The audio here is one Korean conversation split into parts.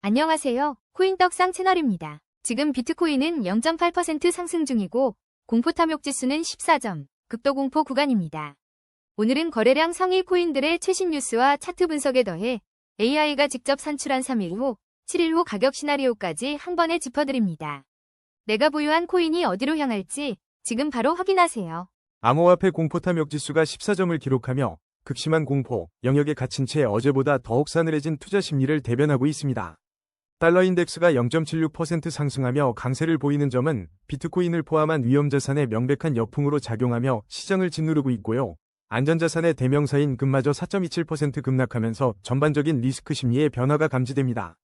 안녕하세요. 코인떡상 채널입니다. 지금 비트코인은 0.8% 상승 중이고 공포 탐욕 지수는 14점, 극도 공포 구간입니다. 오늘은 거래량 상위 코인들의 최신 뉴스와 차트 분석에 더해 AI가 직접 산출한 3일 후, 7일 후 가격 시나리오까지 한 번에 짚어드립니다. 내가 보유한 코인이 어디로 향할지 지금 바로 확인하세요. 암호화폐 공포 탐욕 지수가 14점을 기록하며 극심한 공포 영역에 갇힌 채 어제보다 더욱 싸늘해진 투자 심리를 대변하고 있습니다. 달러 인덱스가 0.76% 상승하며 강세를 보이는 점은 비트코인을 포함한 위험자산의 명백한 역풍으로 작용하며 시장을 짓누르고 있고요. 안전자산의 대명사인 금마저 4.27% 급락하면서 전반적인 리스크 심리의 변화가 감지됩니다.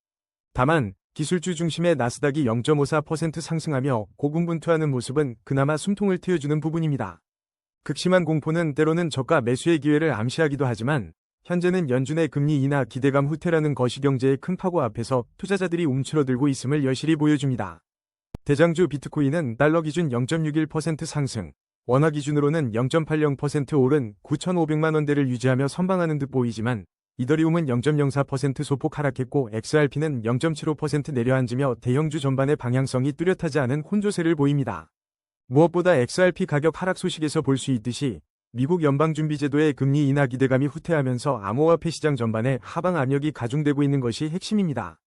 다만 기술주 중심의 나스닥이 0.54% 상승하며 고군분투하는 모습은 그나마 숨통을 트여주는 부분입니다. 극심한 공포는 때로는 저가 매수의 기회를 암시하기도 하지만 현재는 연준의 금리 인하 기대감 후퇴라는 거시경제의 큰 파고 앞에서 투자자들이 움츠러들고 있음을 여실히 보여줍니다. 대장주 비트코인은 달러 기준 0.61% 상승, 원화 기준으로는 0.80% 오른 9,500만 원대를 유지하며 선방하는 듯 보이지만 이더리움은 0.04% 소폭 하락했고 XRP는 0.75% 내려앉으며 대형주 전반의 방향성이 뚜렷하지 않은 혼조세를 보입니다. 무엇보다 XRP 가격 하락 소식에서 볼 수 있듯이 미국 연방준비제도의 금리 인하 기대감이 후퇴하면서 암호화폐 시장 전반에 하방 압력이 가중되고 있는 것이 핵심입니다.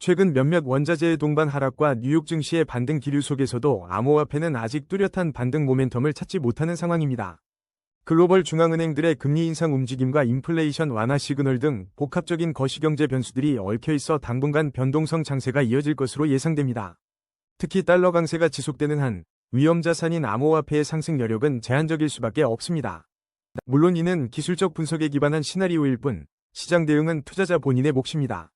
최근 몇몇 원자재의 동반 하락과 뉴욕 증시의 반등 기류 속에서도 암호화폐는 아직 뚜렷한 반등 모멘텀을 찾지 못하는 상황입니다. 글로벌 중앙은행들의 금리 인상 움직임과 인플레이션 완화 시그널 등 복합적인 거시경제 변수들이 얽혀있어 당분간 변동성 장세가 이어질 것으로 예상됩니다. 특히 달러 강세가 지속되는 한 위험자산인 암호화폐의 상승 여력은 제한적일 수밖에 없습니다. 물론 이는 기술적 분석에 기반한 시나리오일 뿐 시장 대응은 투자자 본인의 몫입니다.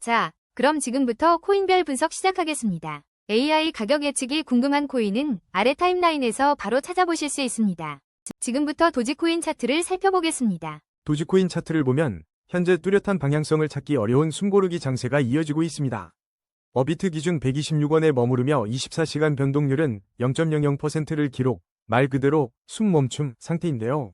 자, 그럼 지금부터 코인별 분석 시작하겠습니다. AI 가격 예측이 궁금한 코인은 아래 타임라인에서 바로 찾아보실 수 있습니다. 지금부터 도지코인 차트를 살펴보겠습니다. 도지코인 차트를 보면 현재 뚜렷한 방향성을 찾기 어려운 숨고르기 장세가 이어지고 있습니다. 어비트 기준 126원에 머무르며 24시간 변동률은 0.00%를 기록, 말 그대로 숨 멈춤 상태인데요.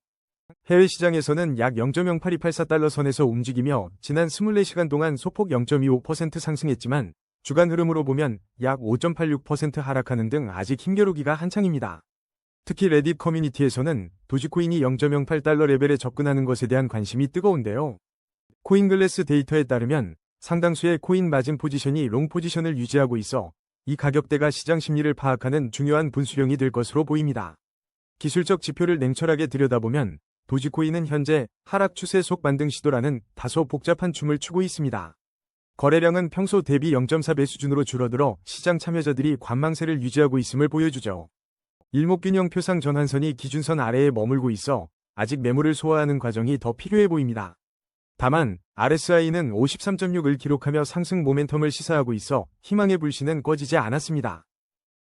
해외 시장에서는 약 0.0884달러 선에서 움직이며 지난 24시간 동안 소폭 0.25% 상승했지만 주간 흐름으로 보면 약 5.86% 하락하는 등 아직 힘겨루기가 한창입니다. 특히 레딧 커뮤니티에서는 도지코인이 0.08달러 레벨에 접근하는 것에 대한 관심이 뜨거운데요. 코인글래스 데이터에 따르면 상당수의 코인 마진 포지션이 롱 포지션을 유지하고 있어 이 가격대가 시장 심리를 파악하는 중요한 분수령이 될 것으로 보입니다. 기술적 지표를 냉철하게 들여다보면 도지코인은 현재 하락 추세 속 반등 시도라는 다소 복잡한 춤을 추고 있습니다. 거래량은 평소 대비 0.4배 수준으로 줄어들어 시장 참여자들이 관망세를 유지하고 있음을 보여주죠. 일목균형 표상 전환선이 기준선 아래에 머물고 있어 아직 매물을 소화하는 과정이 더 필요해 보입니다. 다만 RSI는 53.6을 기록하며 상승 모멘텀을 시사하고 있어 희망의 불씨는 꺼지지 않았습니다.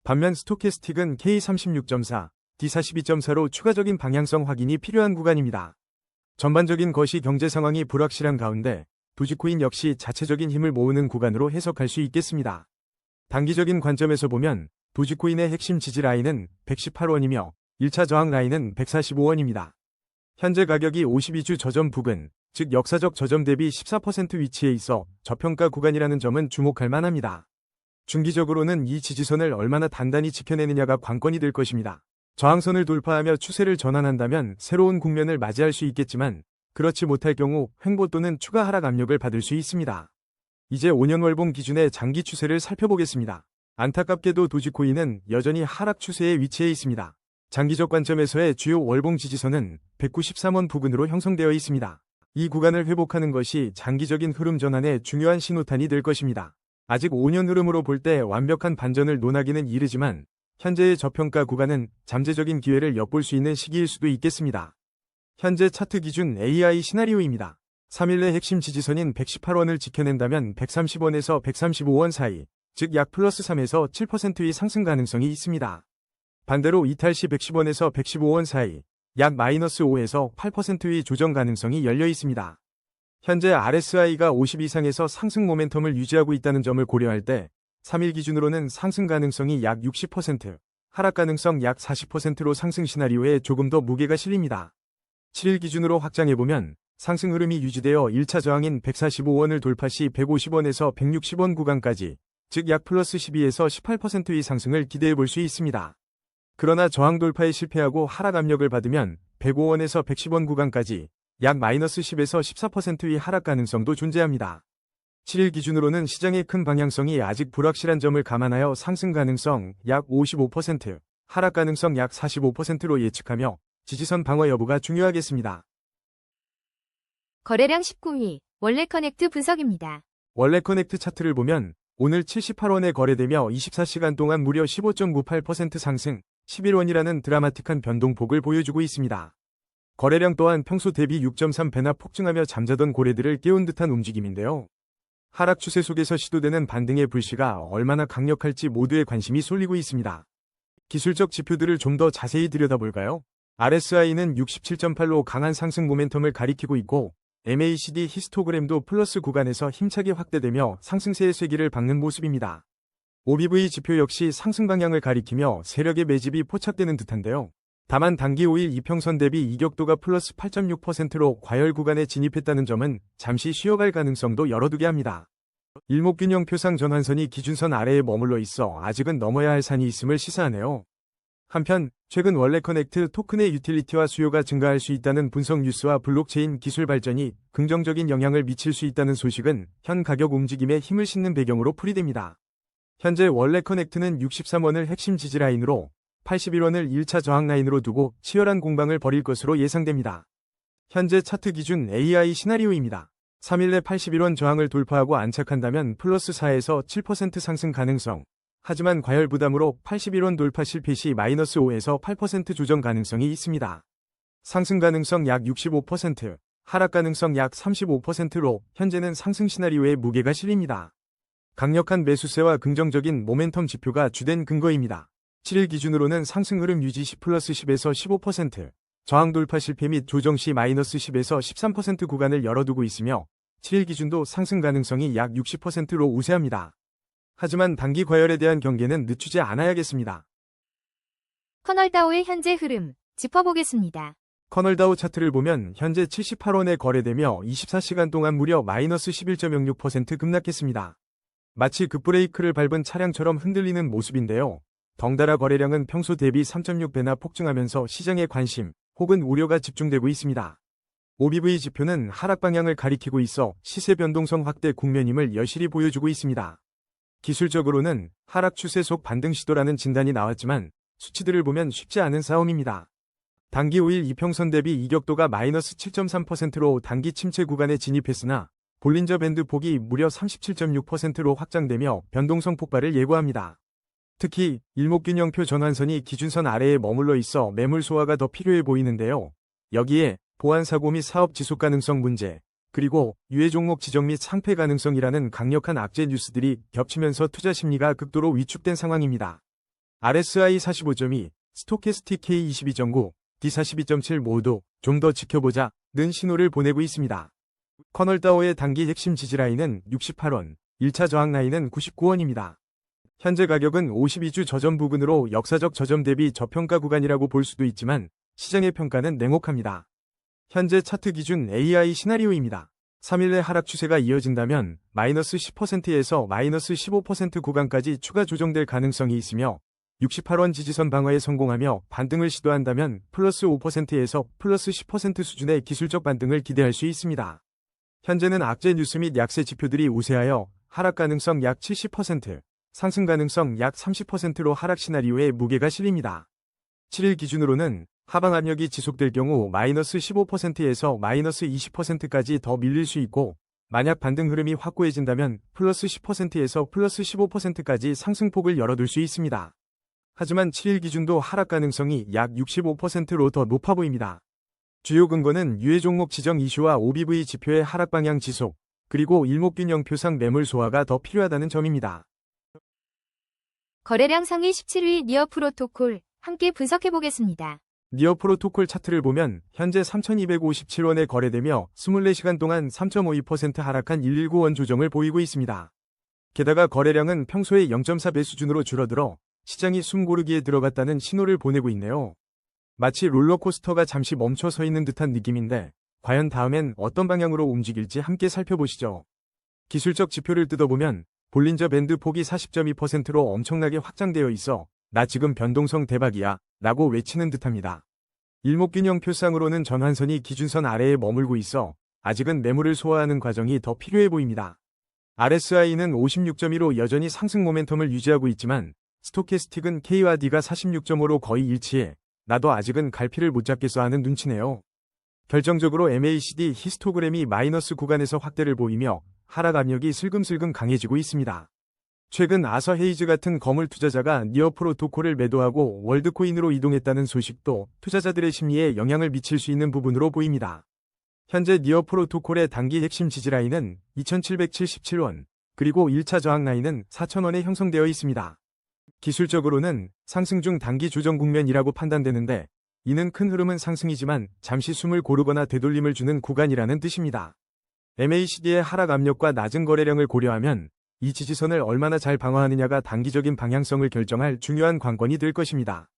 반면 스토캐스틱은 K36.4, D42.4로 추가적인 방향성 확인이 필요한 구간입니다. 전반적인 거시 경제 상황이 불확실한 가운데 도지코인 역시 자체적인 힘을 모으는 구간으로 해석할 수 있겠습니다. 단기적인 관점에서 보면 도지코인의 핵심 지지 라인은 118원이며 1차 저항 라인은 145원입니다. 현재 가격이 52주 저점 부근, 즉 역사적 저점 대비 14% 위치에 있어 저평가 구간이라는 점은 주목할 만합니다. 중기적으로는 이 지지선을 얼마나 단단히 지켜내느냐가 관건이 될 것입니다. 저항선을 돌파하며 추세를 전환한다면 새로운 국면을 맞이할 수 있겠지만 그렇지 못할 경우 횡보 또는 추가 하락 압력을 받을 수 있습니다. 이제 5년 월봉 기준의 장기 추세를 살펴보겠습니다. 안타깝게도 도지코인은 여전히 하락 추세에 위치해 있습니다. 장기적 관점에서의 주요 월봉 지지선은 193원 부근으로 형성되어 있습니다. 이 구간을 회복하는 것이 장기적인 흐름 전환의 중요한 신호탄이 될 것입니다. 아직 5년 흐름으로 볼 때 완벽한 반전을 논하기는 이르지만 현재의 저평가 구간은 잠재적인 기회를 엿볼 수 있는 시기일 수도 있겠습니다. 현재 차트 기준 AI 시나리오입니다. 3일 내 핵심 지지선인 118원을 지켜낸다면 130원에서 135원 사이, 즉 약 플러스 3에서 7%의 상승 가능성이 있습니다. 반대로 이탈 시 110원에서 115원 사이, 약 마이너스 5에서 8%의 조정 가능성이 열려 있습니다. 현재 RSI가 50 이상에서 상승 모멘텀을 유지하고 있다는 점을 고려할 때 3일 기준으로는 상승 가능성이 약 60%, 하락 가능성 약 40%로 상승 시나리오에 조금 더 무게가 실립니다. 7일 기준으로 확장해보면 상승 흐름이 유지되어 1차 저항인 145원을 돌파 시 150원에서 160원 구간까지, 즉 약 플러스 12에서 18%의 상승을 기대해 볼 수 있습니다. 그러나 저항 돌파에 실패하고 하락 압력을 받으면 105원에서 110원 구간까지 약 마이너스 10에서 14%의 하락 가능성도 존재합니다. 7일 기준으로는 시장의 큰 방향성이 아직 불확실한 점을 감안하여 상승 가능성 약 55%, 하락 가능성 약 45%로 예측하며 지지선 방어 여부가 중요하겠습니다. 거래량 19위, 원래커넥트 분석입니다. 원래커넥트 차트를 보면 오늘 78원에 거래되며 24시간 동안 무려 15.98% 상승, 11원이라는 드라마틱한 변동폭을 보여주고 있습니다. 거래량 또한 평소 대비 6.3배나 폭증하며 잠자던 고래들을 깨운 듯한 움직임인데요. 하락 추세 속에서 시도되는 반등의 불씨가 얼마나 강력할지 모두의 관심이 쏠리고 있습니다. 기술적 지표들을 좀 더 자세히 들여다볼까요? RSI는 67.8로 강한 상승 모멘텀을 가리키고 있고 MACD 히스토그램도 플러스 구간에서 힘차게 확대되며 상승세의 쐐기를 박는 모습입니다. OBV 지표 역시 상승 방향을 가리키며 세력의 매집이 포착되는 듯한데요. 다만 단기 5일 이평선 대비 이격도가 플러스 8.6%로 과열 구간에 진입했다는 점은 잠시 쉬어갈 가능성도 열어두게 합니다. 일목균형표상 전환선이 기준선 아래에 머물러 있어 아직은 넘어야 할 산이 있음을 시사하네요. 한편 최근 원래커넥트 토큰의 유틸리티와 수요가 증가할 수 있다는 분석 뉴스와 블록체인 기술 발전이 긍정적인 영향을 미칠 수 있다는 소식은 현 가격 움직임에 힘을 싣는 배경으로 풀이됩니다. 현재 원래커넥트는 63원을 핵심 지지라인으로 81원을 1차 저항 라인으로 두고 치열한 공방을 벌일 것으로 예상됩니다. 현재 차트 기준 AI 시나리오입니다. 3일 내 81원 저항을 돌파하고 안착한다면 플러스 4에서 7% 상승 가능성. 하지만 과열 부담으로 81원 돌파 실패 시 마이너스 5에서 8% 조정 가능성이 있습니다. 상승 가능성 약 65%, 하락 가능성 약 35%로 현재는 상승 시나리오에 무게가 실립니다. 강력한 매수세와 긍정적인 모멘텀 지표가 주된 근거입니다. 7일 기준으로는 상승 흐름 유지 시 플러스 10에서 15%, 저항 돌파 실패 및 조정 시 마이너스 10에서 13% 구간을 열어두고 있으며 7일 기준도 상승 가능성이 약 60%로 우세합니다. 하지만 단기 과열에 대한 경계는 늦추지 않아야겠습니다. 커널다우의 현재 흐름 짚어보겠습니다. 커널다우 차트를 보면 현재 78원에 거래되며 24시간 동안 무려 마이너스 11.06% 급락했습니다. 마치 급브레이크를 밟은 차량처럼 흔들리는 모습인데요. 덩달아 거래량은 평소 대비 3.6배나 폭증하면서 시장의 관심 혹은 우려가 집중되고 있습니다. OBV 지표는 하락 방향을 가리키고 있어 시세 변동성 확대 국면임을 여실히 보여주고 있습니다. 기술적으로는 하락 추세 속 반등 시도라는 진단이 나왔지만 수치들을 보면 쉽지 않은 싸움입니다. 단기 5일 이평선 대비 이격도가 마이너스 7.3%로 단기 침체 구간에 진입했으나 볼린저 밴드 폭이 무려 37.6%로 확장되며 변동성 폭발을 예고합니다. 특히 일목균형표 전환선이 기준선 아래에 머물러 있어 매물 소화가 더 필요해 보이는데요. 여기에 보안사고 및 사업 지속 가능성 문제, 그리고 유해 종목 지정 및 상패 가능성이라는 강력한 악재 뉴스들이 겹치면서 투자 심리가 극도로 위축된 상황입니다. RSI 45.2, 스토캐스틱 K22.9, D42.7 모두 좀 더 지켜보자는 신호를 보내고 있습니다. 커널다우의 단기 핵심 지지라인은 68원, 1차 저항 라인은 99원입니다. 현재 가격은 52주 저점 부근으로 역사적 저점 대비 저평가 구간이라고 볼 수도 있지만 시장의 평가는 냉혹합니다. 현재 차트 기준 AI 시나리오입니다. 3일 내 하락 추세가 이어진다면 마이너스 10%에서 마이너스 15% 구간까지 추가 조정될 가능성이 있으며 68원 지지선 방어에 성공하며 반등을 시도한다면 플러스 5%에서 플러스 10% 수준의 기술적 반등을 기대할 수 있습니다. 현재는 악재 뉴스 및 약세 지표들이 우세하여 하락 가능성 약 70%, 상승 가능성 약 30%로 하락 시나리오에 무게가 실립니다. 7일 기준으로는 하방 압력이 지속될 경우 마이너스 15%에서 마이너스 20%까지 더 밀릴 수 있고 만약 반등 흐름이 확고해진다면 플러스 10%에서 플러스 15%까지 상승폭을 열어둘 수 있습니다. 하지만 7일 기준도 하락 가능성이 약 65%로 더 높아 보입니다. 주요 근거는 유해 종목 지정 이슈와 OBV 지표의 하락 방향 지속, 그리고 일목균형표상 매물 소화가 더 필요하다는 점입니다. 거래량 상위 17위 니어 프로토콜 함께 분석해보겠습니다. 니어 프로토콜 차트를 보면 현재 3,257원에 거래되며 24시간 동안 3.52% 하락한 119원 조정을 보이고 있습니다. 게다가 거래량은 평소의 0.4배 수준으로 줄어들어 시장이 숨고르기에 들어갔다는 신호를 보내고 있네요. 마치 롤러코스터가 잠시 멈춰 서 있는 듯한 느낌인데 과연 다음엔 어떤 방향으로 움직일지 함께 살펴보시죠. 기술적 지표를 뜯어보면 볼린저 밴드 폭이 40.2%로 엄청나게 확장되어 있어 나 지금 변동성 대박이야 라고 외치는 듯합니다. 일목균형 표상으로는 전환선이 기준선 아래에 머물고 있어 아직은 매물을 소화하는 과정이 더 필요해 보입니다. RSI는 56.2로 여전히 상승 모멘텀을 유지하고 있지만 스토캐스틱은 K와 D가 46.5로 거의 일치해 나도 아직은 갈피를 못 잡겠어 하는 눈치네요. 결정적으로 MACD 히스토그램이 마이너스 구간에서 확대를 보이며 하락 압력이 슬금슬금 강해지고 있습니다. 최근 아서 헤이즈 같은 거물 투자자가 니어 프로토콜을 매도하고 월드코인으로 이동했다는 소식도 투자자들의 심리에 영향을 미칠 수 있는 부분으로 보입니다. 현재 니어 프로토콜의 단기 핵심 지지라인은 2777원, 그리고 1차 저항 라인은 4000원에 형성되어 있습니다. 기술적으로는 상승 중 단기 조정 국면이라고 판단되는데 이는 큰 흐름은 상승이지만 잠시 숨을 고르거나 되돌림을 주는 구간이라는 뜻입니다. MACD의 하락 압력과 낮은 거래량을 고려하면 이 지지선을 얼마나 잘 방어하느냐가 단기적인 방향성을 결정할 중요한 관건이 될 것입니다.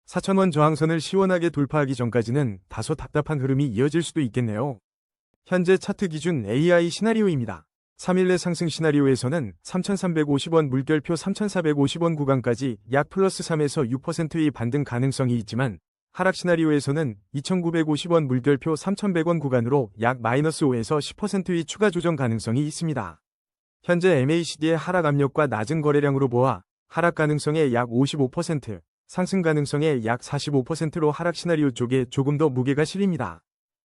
4000원 저항선을 시원하게 돌파하기 전까지는 다소 답답한 흐름이 이어질 수도 있겠네요. 현재 차트 기준 AI 시나리오입니다. 3일 내 상승 시나리오에서는 3350원 물결표 3450원 구간까지 약 플러스 3에서 6%의 반등 가능성이 있지만 하락 시나리오에서는 2950원 물결표 3100원 구간으로 약 마이너스 5에서 10%의 추가 조정 가능성이 있습니다. 현재 MACD의 하락 압력과 낮은 거래량으로 보아 하락 가능성의 약 55%, 상승 가능성의 약 45%로 하락 시나리오 쪽에 조금 더 무게가 실립니다.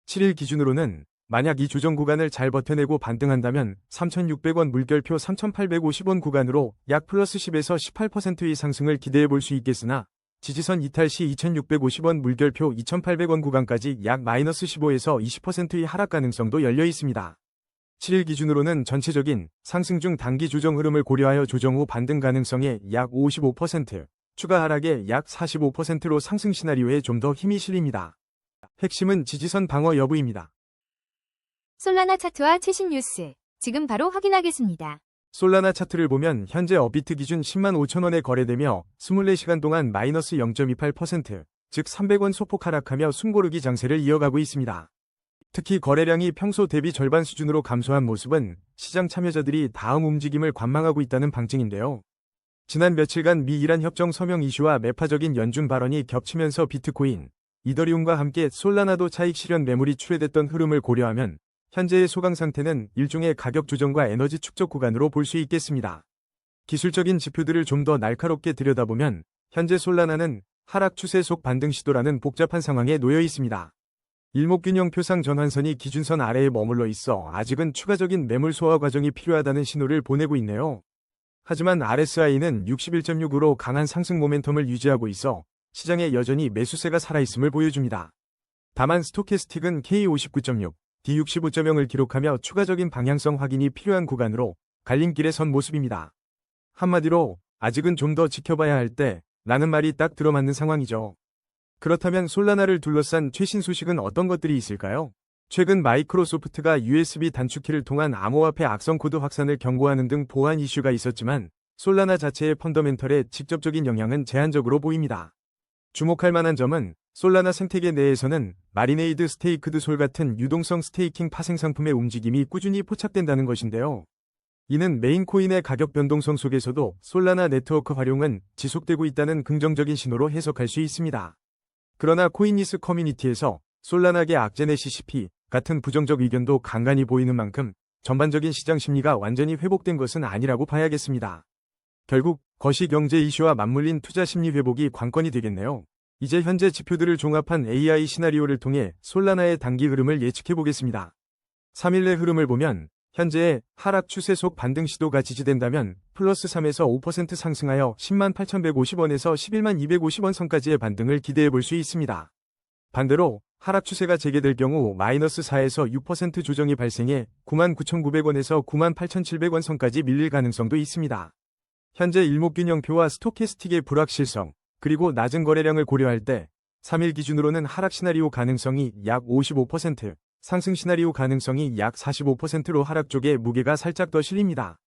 7일 기준으로는 만약 이 조정 구간을 잘 버텨내고 반등한다면 3600원 물결표 3850원 구간으로 약 플러스 10에서 18%의 상승을 기대해 볼 수 있겠으나 지지선 이탈 시 2650원 물결표 2800원 구간까지 약 마이너스 15에서 20%의 하락 가능성도 열려 있습니다. 7일 기준으로는 전체적인 상승 중 단기 조정 흐름을 고려하여 조정 후 반등 가능성의 약 55%, 추가 하락의 약 45%로 상승 시나리오에 좀 더 힘이 실립니다. 핵심은 지지선 방어 여부입니다. 솔라나 차트와 최신 뉴스, 지금 바로 확인하겠습니다. 솔라나 차트를 보면 현재 업비트 기준 10만 5천원에 거래되며 24시간 동안 마이너스 0.28%, 즉 300원 소폭 하락하며 숨고르기 장세를 이어가고 있습니다. 특히 거래량이 평소 대비 절반 수준으로 감소한 모습은 시장 참여자들이 다음 움직임을 관망하고 있다는 방증인데요. 지난 며칠간 미-이란 협정 서명 이슈와 매파적인 연준 발언이 겹치면서 비트코인, 이더리움과 함께 솔라나도 차익 실현 매물이 출회됐던 흐름을 고려하면 현재의 소강 상태는 일종의 가격 조정과 에너지 축적 구간으로 볼 수 있겠습니다. 기술적인 지표들을 좀 더 날카롭게 들여다보면 현재 솔라나는 하락 추세 속 반등 시도라는 복잡한 상황에 놓여 있습니다. 일목균형 표상 전환선이 기준선 아래에 머물러 있어 아직은 추가적인 매물 소화 과정이 필요하다는 신호를 보내고 있네요. 하지만 RSI는 61.6으로 강한 상승 모멘텀을 유지하고 있어 시장에 여전히 매수세가 살아있음을 보여줍니다. 다만 스토캐스틱은 K59.6, D65.0을 기록하며 추가적인 방향성 확인이 필요한 구간으로 갈림길에 선 모습입니다. 한마디로 아직은 좀 더 지켜봐야 할 때 라는 말이 딱 들어맞는 상황이죠. 그렇다면 솔라나를 둘러싼 최신 소식은 어떤 것들이 있을까요? 최근 마이크로소프트가 USB 단축키를 통한 암호화폐 악성 코드 확산을 경고하는 등 보안 이슈가 있었지만 솔라나 자체의 펀더멘털에 직접적인 영향은 제한적으로 보입니다. 주목할 만한 점은 솔라나 생태계 내에서는 마리네이드 스테이크드 솔 같은 유동성 스테이킹 파생 상품의 움직임이 꾸준히 포착된다는 것인데요. 이는 메인 코인의 가격 변동성 속에서도 솔라나 네트워크 활용은 지속되고 있다는 긍정적인 신호로 해석할 수 있습니다. 그러나 코인니스 커뮤니티에서 솔라나계 악재네 CCP 같은 부정적 의견도 간간히 보이는 만큼 전반적인 시장 심리가 완전히 회복된 것은 아니라고 봐야겠습니다. 결국 거시경제 이슈와 맞물린 투자 심리 회복이 관건이 되겠네요. 이제 현재 지표들을 종합한 AI 시나리오를 통해 솔라나의 단기 흐름을 예측해 보겠습니다. 3일 내 흐름을 보면 현재의 하락 추세 속 반등 시도가 지지된다면 플러스 3에서 5% 상승하여 108,150원에서 11,250원 선까지의 반등을 기대해 볼 수 있습니다. 반대로 하락 추세가 재개될 경우 마이너스 4에서 6% 조정이 발생해 99,900원에서 98,700원 선까지 밀릴 가능성도 있습니다. 현재 일목균형표와 스토캐스틱의 불확실성, 그리고 낮은 거래량을 고려할 때 3일 기준으로는 하락 시나리오 가능성이 약 55%, 상승 시나리오 가능성이 약 45%로 하락 쪽에 무게가 살짝 더 실립니다.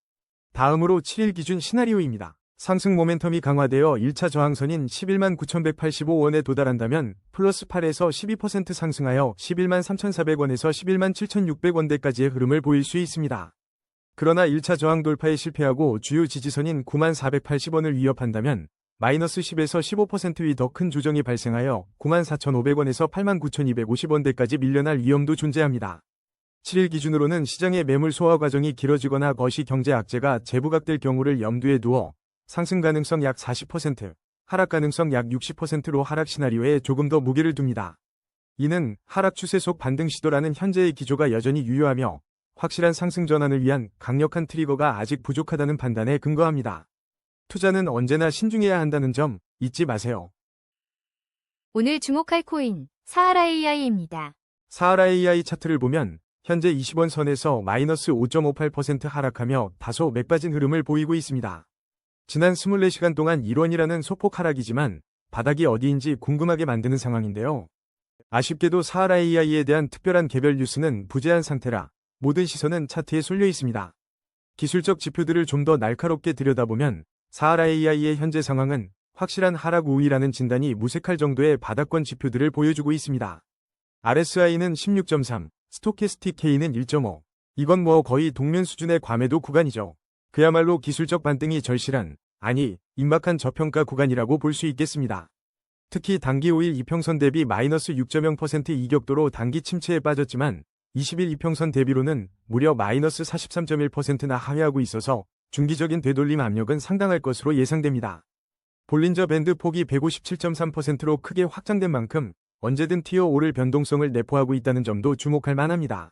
다음으로 7일 기준 시나리오입니다. 상승 모멘텀이 강화되어 1차 저항선인 11만 9,185원에 도달한다면 플러스 8에서 12% 상승하여 11만 3,400원에서 11만 7,600원대까지의 흐름을 보일 수 있습니다. 그러나 1차 저항 돌파에 실패하고 주요 지지선인 9만 480원을 위협한다면 마이너스 10에서 15%의 더 큰 조정이 발생하여 9만 4,500원에서 8만 9,250원대까지 밀려날 위험도 존재합니다. 7일 기준으로는 시장의 매물 소화 과정이 길어지거나 거시 경제 악재가 재부각될 경우를 염두에 두어 상승 가능성 약 40%, 하락 가능성 약 60%로 하락 시나리오에 조금 더 무게를 둡니다. 이는 하락 추세 속 반등 시도라는 현재의 기조가 여전히 유효하며 확실한 상승 전환을 위한 강력한 트리거가 아직 부족하다는 판단에 근거합니다. 투자는 언제나 신중해야 한다는 점 잊지 마세요. 오늘 주목할 코인 사하라 AI입니다. 사하라 AI 차트를 보면 현재 20원 선에서 마이너스 5.58% 하락하며 다소 맥빠진 흐름을 보이고 있습니다. 지난 24시간 동안 1원이라는 소폭 하락이지만 바닥이 어디인지 궁금하게 만드는 상황인데요. 아쉽게도 사하라 AI에 대한 특별한 개별 뉴스는 부재한 상태라 모든 시선은 차트에 쏠려 있습니다. 기술적 지표들을 좀 더 날카롭게 들여다보면 사하라 AI의 현재 상황은 확실한 하락 우위라는 진단이 무색할 정도의 바닥권 지표들을 보여주고 있습니다. RSI는 16.3, 스토캐스틱 K는 1.5. 이건 뭐 거의 동면 수준의 과매도 구간이죠. 그야말로 기술적 반등이 절실한, 아니, 임박한 저평가 구간이라고 볼 수 있겠습니다. 특히 단기 5일 이평선 대비 마이너스 6.0% 이격도로 단기 침체에 빠졌지만 20일 이평선 대비로는 무려 마이너스 43.1%나 하회하고 있어서 중기적인 되돌림 압력은 상당할 것으로 예상됩니다. 볼린저 밴드 폭이 157.3%로 크게 확장된 만큼 언제든 티어 5를 변동성을 내포하고 있다는 점도 주목할 만합니다.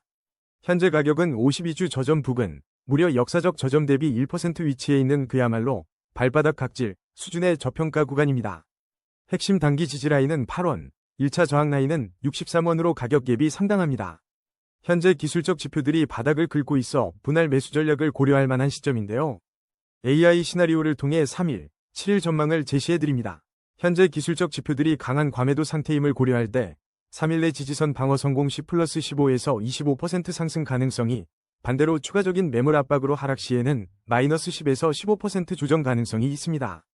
현재 가격은 52주 저점 부근, 무려 역사적 저점 대비 1% 위치에 있는 그야말로 발바닥 각질 수준의 저평가 구간입니다. 핵심 단기 지지 라인은 8원, 1차 저항 라인은 63원으로 가격 갭이 상당합니다. 현재 기술적 지표들이 바닥을 긁고 있어 분할 매수 전략을 고려할 만한 시점인데요. AI 시나리오를 통해 3일, 7일 전망을 제시해드립니다. 현재 기술적 지표들이 강한 과매도 상태임을 고려할 때 3일 내 지지선 방어 성공 시 플러스 15에서 25% 상승 가능성이, 반대로 추가적인 매물 압박으로 하락 시에는 마이너스 10에서 15% 조정 가능성이 있습니다.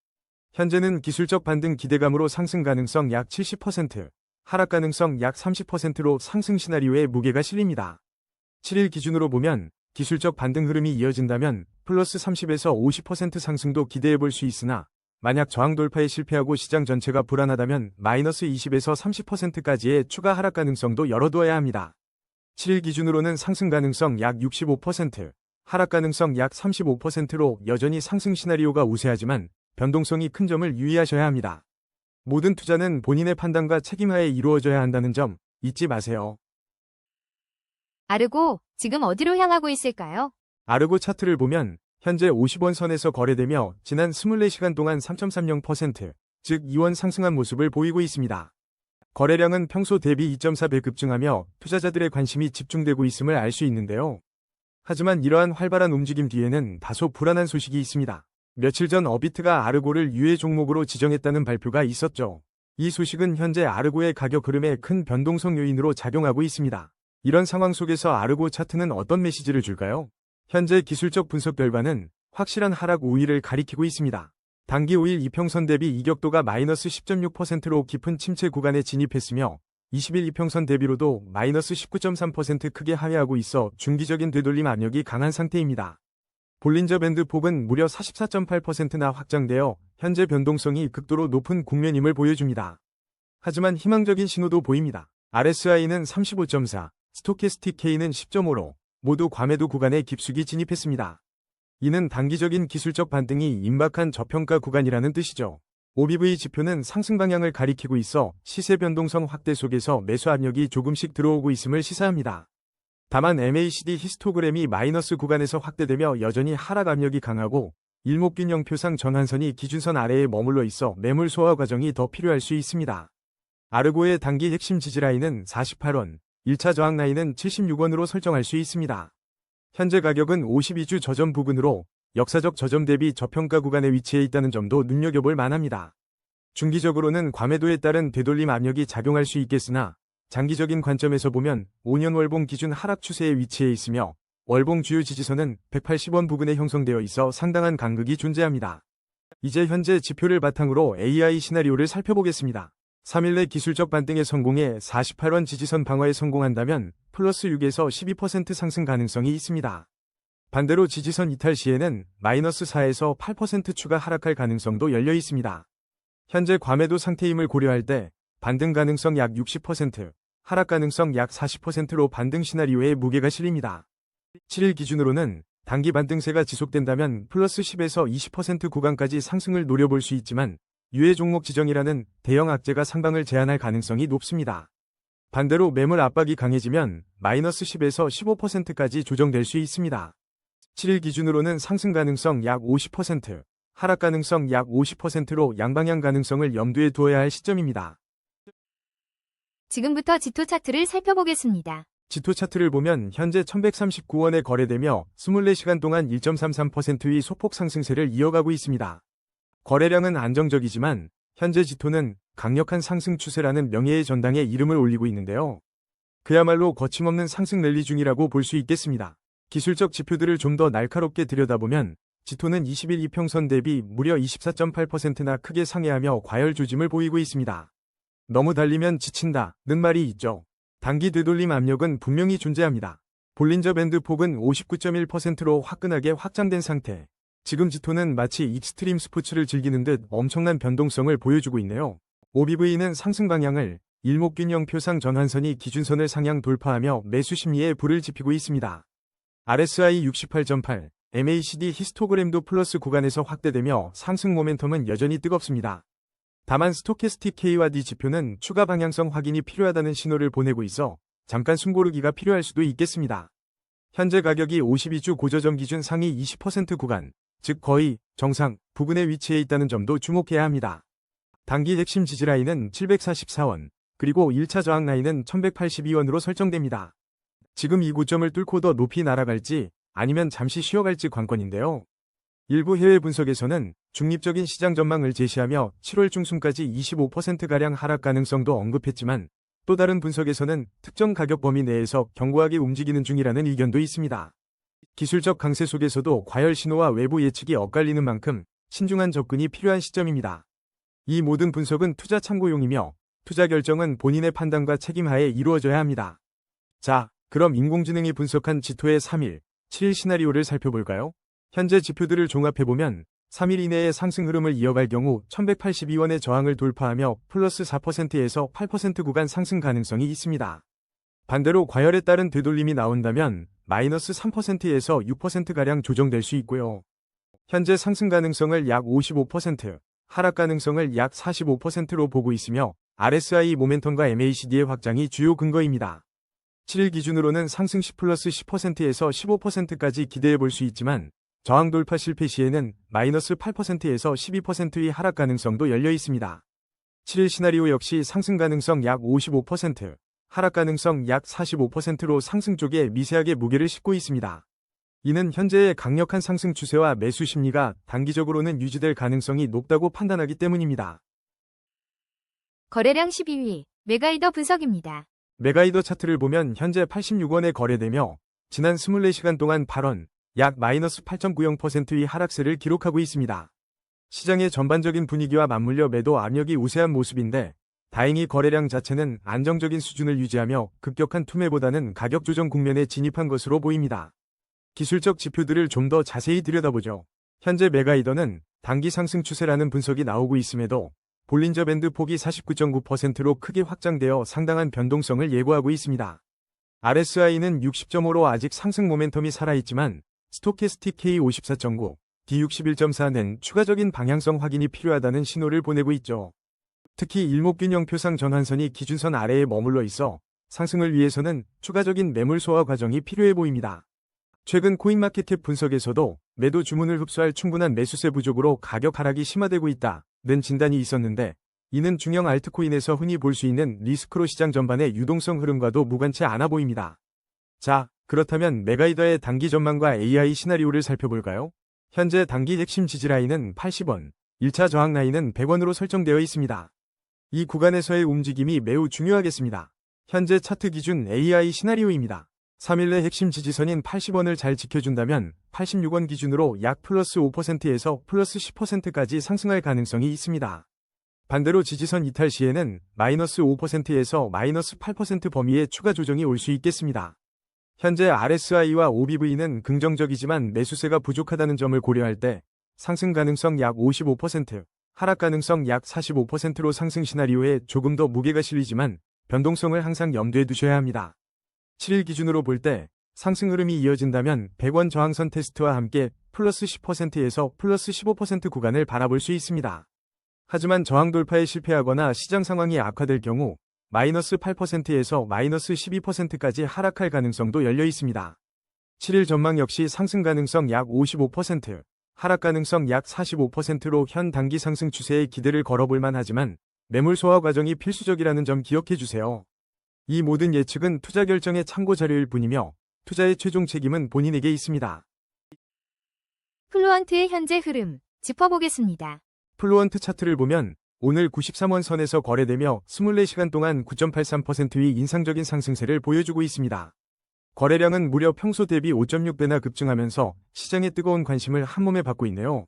현재는 기술적 반등 기대감으로 상승 가능성 약 70%, 하락 가능성 약 30%로 상승 시나리오에 무게가 실립니다. 7일 기준으로 보면 기술적 반등 흐름이 이어진다면 플러스 30에서 50% 상승도 기대해 볼 수 있으나 만약 저항 돌파에 실패하고 시장 전체가 불안하다면 마이너스 20에서 30%까지의 추가 하락 가능성도 열어두어야 합니다. 7일 기준으로는 상승 가능성 약 65%, 하락 가능성 약 35%로 여전히 상승 시나리오가 우세하지만 변동성이 큰 점을 유의하셔야 합니다. 모든 투자는 본인의 판단과 책임하에 이루어져야 한다는 점 잊지 마세요. 아르고 지금 어디로 향하고 있을까요? 아르고 차트를 보면 현재 50원 선에서 거래되며 지난 24시간 동안 3.30%, 즉 2원 상승한 모습을 보이고 있습니다. 거래량은 평소 대비 2.4배 급증하며 투자자들의 관심이 집중되고 있음을 알 수 있는데요. 하지만 이러한 활발한 움직임 뒤에는 다소 불안한 소식이 있습니다. 며칠 전 어비트가 아르고를 유예 종목으로 지정했다는 발표가 있었죠. 이 소식은 현재 아르고의 가격 흐름에 큰 변동성 요인으로 작용하고 있습니다. 이런 상황 속에서 아르고 차트는 어떤 메시지를 줄까요? 현재 기술적 분석 결과는 확실한 하락 우위를 가리키고 있습니다. 단기 5일 이평선 대비 이격도가 마이너스 10.6%로 깊은 침체 구간에 진입했으며 20일 이평선 대비로도 마이너스 19.3% 크게 하회하고 있어 중기적인 되돌림 압력이 강한 상태입니다. 볼린저 밴드 폭은 무려 44.8%나 확장되어 현재 변동성이 극도로 높은 국면임을 보여줍니다. 하지만 희망적인 신호도 보입니다. RSI는 35.4, 스토캐스틱 K는 10.5로 모두 과매도 구간에 깊숙이 진입했습니다. 이는 단기적인 기술적 반등이 임박한 저평가 구간이라는 뜻이죠. OBV 지표는 상승 방향을 가리키고 있어 시세 변동성 확대 속에서 매수 압력이 조금씩 들어오고 있음을 시사합니다. 다만 MACD 히스토그램이 마이너스 구간에서 확대되며 여전히 하락 압력이 강하고 일목균형표상 전환선이 기준선 아래에 머물러 있어 매물 소화 과정이 더 필요할 수 있습니다. 아르고의 단기 핵심 지지 라인은 48원, 1차 저항 라인은 76원으로 설정할 수 있습니다. 현재 가격은 52주 저점 부근으로 역사적 저점 대비 저평가 구간에 위치해 있다는 점도 눈여겨볼 만합니다. 중기적으로는 과매도에 따른 되돌림 압력이 작용할 수 있겠으나 장기적인 관점에서 보면 5년 월봉 기준 하락 추세에 위치해 있으며 월봉 주요 지지선은 180원 부근에 형성되어 있어 상당한 간극이 존재합니다. 이제 현재 지표를 바탕으로 AI 시나리오를 살펴보겠습니다. 3일 내 기술적 반등에 성공해 48원 지지선 방어에 성공한다면 플러스 6에서 12% 상승 가능성이 있습니다. 반대로 지지선 이탈 시에는 마이너스 4에서 8% 추가 하락할 가능성도 열려 있습니다. 현재 과매도 상태임을 고려할 때 반등 가능성 약 60%, 하락 가능성 약 40%로 반등 시나리오에 무게가 실립니다. 7일 기준으로는 단기 반등세가 지속된다면 플러스 10에서 20% 구간까지 상승을 노려볼 수 있지만 유예 종목 지정이라는 대형 악재가 상방을 제한할 가능성이 높습니다. 반대로 매물 압박이 강해지면 마이너스 10에서 15%까지 조정될 수 있습니다. 7일 기준으로는 상승 가능성 약 50%, 하락 가능성 약 50%로 양방향 가능성을 염두에 두어야 할 시점입니다. 지금부터 지토 차트를 살펴보겠습니다. 지토 차트를 보면 현재 1139원에 거래되며 24시간 동안 1.33%의 소폭 상승세를 이어가고 있습니다. 거래량은 안정적이지만 현재 지토는 강력한 상승 추세라는 명예의 전당에 이름을 올리고 있는데요. 그야말로 거침없는 상승 랠리 중이라고 볼 수 있겠습니다. 기술적 지표들을 좀 더 날카롭게 들여다보면 지토는 20일 이평선 대비 무려 24.8%나 크게 상회하며 과열 조짐을 보이고 있습니다. 너무 달리면 지친다는 말이 있죠. 단기 되돌림 압력은 분명히 존재합니다. 볼린저 밴드 폭은 59.1%로 화끈하게 확장된 상태. 지금 지토는 마치 익스트림 스포츠를 즐기는 듯 엄청난 변동성을 보여주고 있네요. OBV는 상승 방향을 일목균형 표상 전환선이 기준선을 상향 돌파하며 매수 심리에 불을 지피고 있습니다. RSI 68.8, MACD 히스토그램도 플러스 구간에서 확대되며 상승 모멘텀은 여전히 뜨겁습니다. 다만 스토캐스틱 K와-D 지표는 추가 방향성 확인이 필요하다는 신호를 보내고 있어 잠깐 숨고르기가 필요할 수도 있겠습니다. 현재 가격이 52주 고저점 기준 상위 20% 구간, 즉 거의 정상 부근에 위치해 있다는 점도 주목해야 합니다. 단기 핵심 지지라인은 744원, 그리고 1차 저항 라인은 1182원으로 설정됩니다. 지금 이 고점을 뚫고 더 높이 날아갈지 아니면 잠시 쉬어갈지 관건인데요. 일부 해외 분석에서는 중립적인 시장 전망을 제시하며 7월 중순까지 25%가량 하락 가능성도 언급했지만 또 다른 분석에서는 특정 가격 범위 내에서 견고하게 움직이는 중이라는 의견도 있습니다. 기술적 강세 속에서도 과열 신호와 외부 예측이 엇갈리는 만큼 신중한 접근이 필요한 시점입니다. 이 모든 분석은 투자 참고용이며 투자 결정은 본인의 판단과 책임하에 이루어져야 합니다. 자, 그럼 인공지능이 분석한 지토의 3일, 7일 시나리오를 살펴볼까요? 현재 지표들을 종합해보면 3일 이내의 상승 흐름을 이어갈 경우 1182원의 저항을 돌파하며 플러스 4%에서 8% 구간 상승 가능성이 있습니다. 반대로 과열에 따른 되돌림이 나온다면 마이너스 3%에서 6%가량 조정될 수 있고요. 현재 상승 가능성을 약 55%, 하락 가능성을 약 45%로 보고 있으며 RSI 모멘텀과 MACD의 확장이 주요 근거입니다. 7일 기준으로는 상승 10 플러스 10%에서 15%까지 기대해 볼 수 있지만 저항 돌파 실패 시에는 마이너스 8%에서 12%의 하락 가능성도 열려 있습니다. 7일 시나리오 역시 상승 가능성 약 55%, 하락 가능성 약 45%로 상승 쪽에 미세하게 무게를 싣고 있습니다. 이는 현재의 강력한 상승 추세와 매수 심리가 단기적으로는 유지될 가능성이 높다고 판단하기 때문입니다. 거래량 12위, 메가이더 분석입니다. 메가이더 차트를 보면 현재 86원에 거래되며 지난 24시간 동안 8원, 약 마이너스 8.90%의 하락세를 기록하고 있습니다. 시장의 전반적인 분위기와 맞물려 매도 압력이 우세한 모습인데 다행히 거래량 자체는 안정적인 수준을 유지하며 급격한 투매보다는 가격 조정 국면에 진입한 것으로 보입니다. 기술적 지표들을 좀 더 자세히 들여다보죠. 현재 메가이더는 단기 상승 추세라는 분석이 나오고 있음에도 볼린저 밴드 폭이 49.9%로 크게 확장되어 상당한 변동성을 예고하고 있습니다. RSI는 60.5로 아직 상승 모멘텀이 살아있지만 스토캐스틱 K 54.9, D 61.4는 추가적인 방향성 확인이 필요하다는 신호를 보내고 있죠. 특히 일목균형 표상 전환선이 기준선 아래에 머물러 있어 상승을 위해서는 추가적인 매물 소화 과정이 필요해 보입니다. 최근 코인마켓캡 분석에서도 매도 주문을 흡수할 충분한 매수세 부족으로 가격 하락이 심화되고 있다는 진단이 있었는데 이는 중형 알트코인에서 흔히 볼 수 있는 리스크로 시장 전반의 유동성 흐름과도 무관치 않아 보입니다. 자, 그렇다면 메가이더의 단기 전망과 AI 시나리오를 살펴볼까요? 현재 단기 핵심 지지라인은 80원, 1차 저항 라인은 100원으로 설정되어 있습니다. 이 구간에서의 움직임이 매우 중요하겠습니다. 현재 차트 기준 AI 시나리오입니다. 3일 내 핵심 지지선인 80원을 잘 지켜준다면 86원 기준으로 약 플러스 5%에서 플러스 10%까지 상승할 가능성이 있습니다. 반대로 지지선 이탈 시에는 마이너스 5%에서 마이너스 8% 범위의 추가 조정이 올 수 있겠습니다. 현재 RSI와 OBV는 긍정적이지만 매수세가 부족하다는 점을 고려할 때 상승 가능성 약 55%, 하락 가능성 약 45%로 상승 시나리오에 조금 더 무게가 실리지만 변동성을 항상 염두에 두셔야 합니다. 7일 기준으로 볼 때 상승 흐름이 이어진다면 100원 저항선 테스트와 함께 플러스 10%에서 플러스 15% 구간을 바라볼 수 있습니다. 하지만 저항 돌파에 실패하거나 시장 상황이 악화될 경우 마이너스 8%에서 마이너스 12%까지 하락할 가능성도 열려 있습니다. 7일 전망 역시 상승 가능성 약 55%, 하락 가능성 약 45%로 현 단기 상승 추세에 기대를 걸어볼만 하지만 매물 소화 과정이 필수적이라는 점 기억해 주세요. 이 모든 예측은 투자 결정의 참고 자료일 뿐이며 투자의 최종 책임은 본인에게 있습니다. 플루언트의 현재 흐름 짚어보겠습니다. 플루언트 차트를 보면 오늘 93원 선에서 거래되며 24시간 동안 9.83%의 인상적인 상승세를 보여주고 있습니다. 거래량은 무려 평소 대비 5.6배나 급증하면서 시장의 뜨거운 관심을 한몸에 받고 있네요.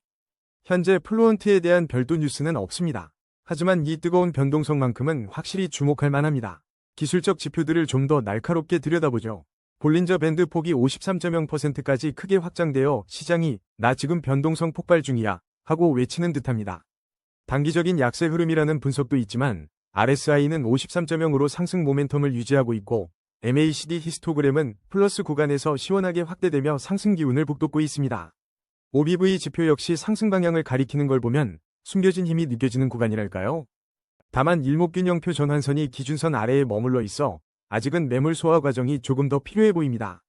현재 플루언트에 대한 별도 뉴스는 없습니다. 하지만 이 뜨거운 변동성만큼은 확실히 주목할 만합니다. 기술적 지표들을 좀 더 날카롭게 들여다보죠. 볼린저 밴드 폭이 53.0%까지 크게 확장되어 시장이 나 지금 변동성 폭발 중이야 하고 외치는 듯합니다. 단기적인 약세 흐름이라는 분석도 있지만 RSI는 53.0으로 상승 모멘텀을 유지하고 있고 MACD 히스토그램은 플러스 구간에서 시원하게 확대되며 상승 기운을 북돋고 있습니다. OBV 지표 역시 상승 방향을 가리키는 걸 보면 숨겨진 힘이 느껴지는 구간이랄까요? 다만 일목균형표 전환선이 기준선 아래에 머물러 있어 아직은 매물 소화 과정이 조금 더 필요해 보입니다.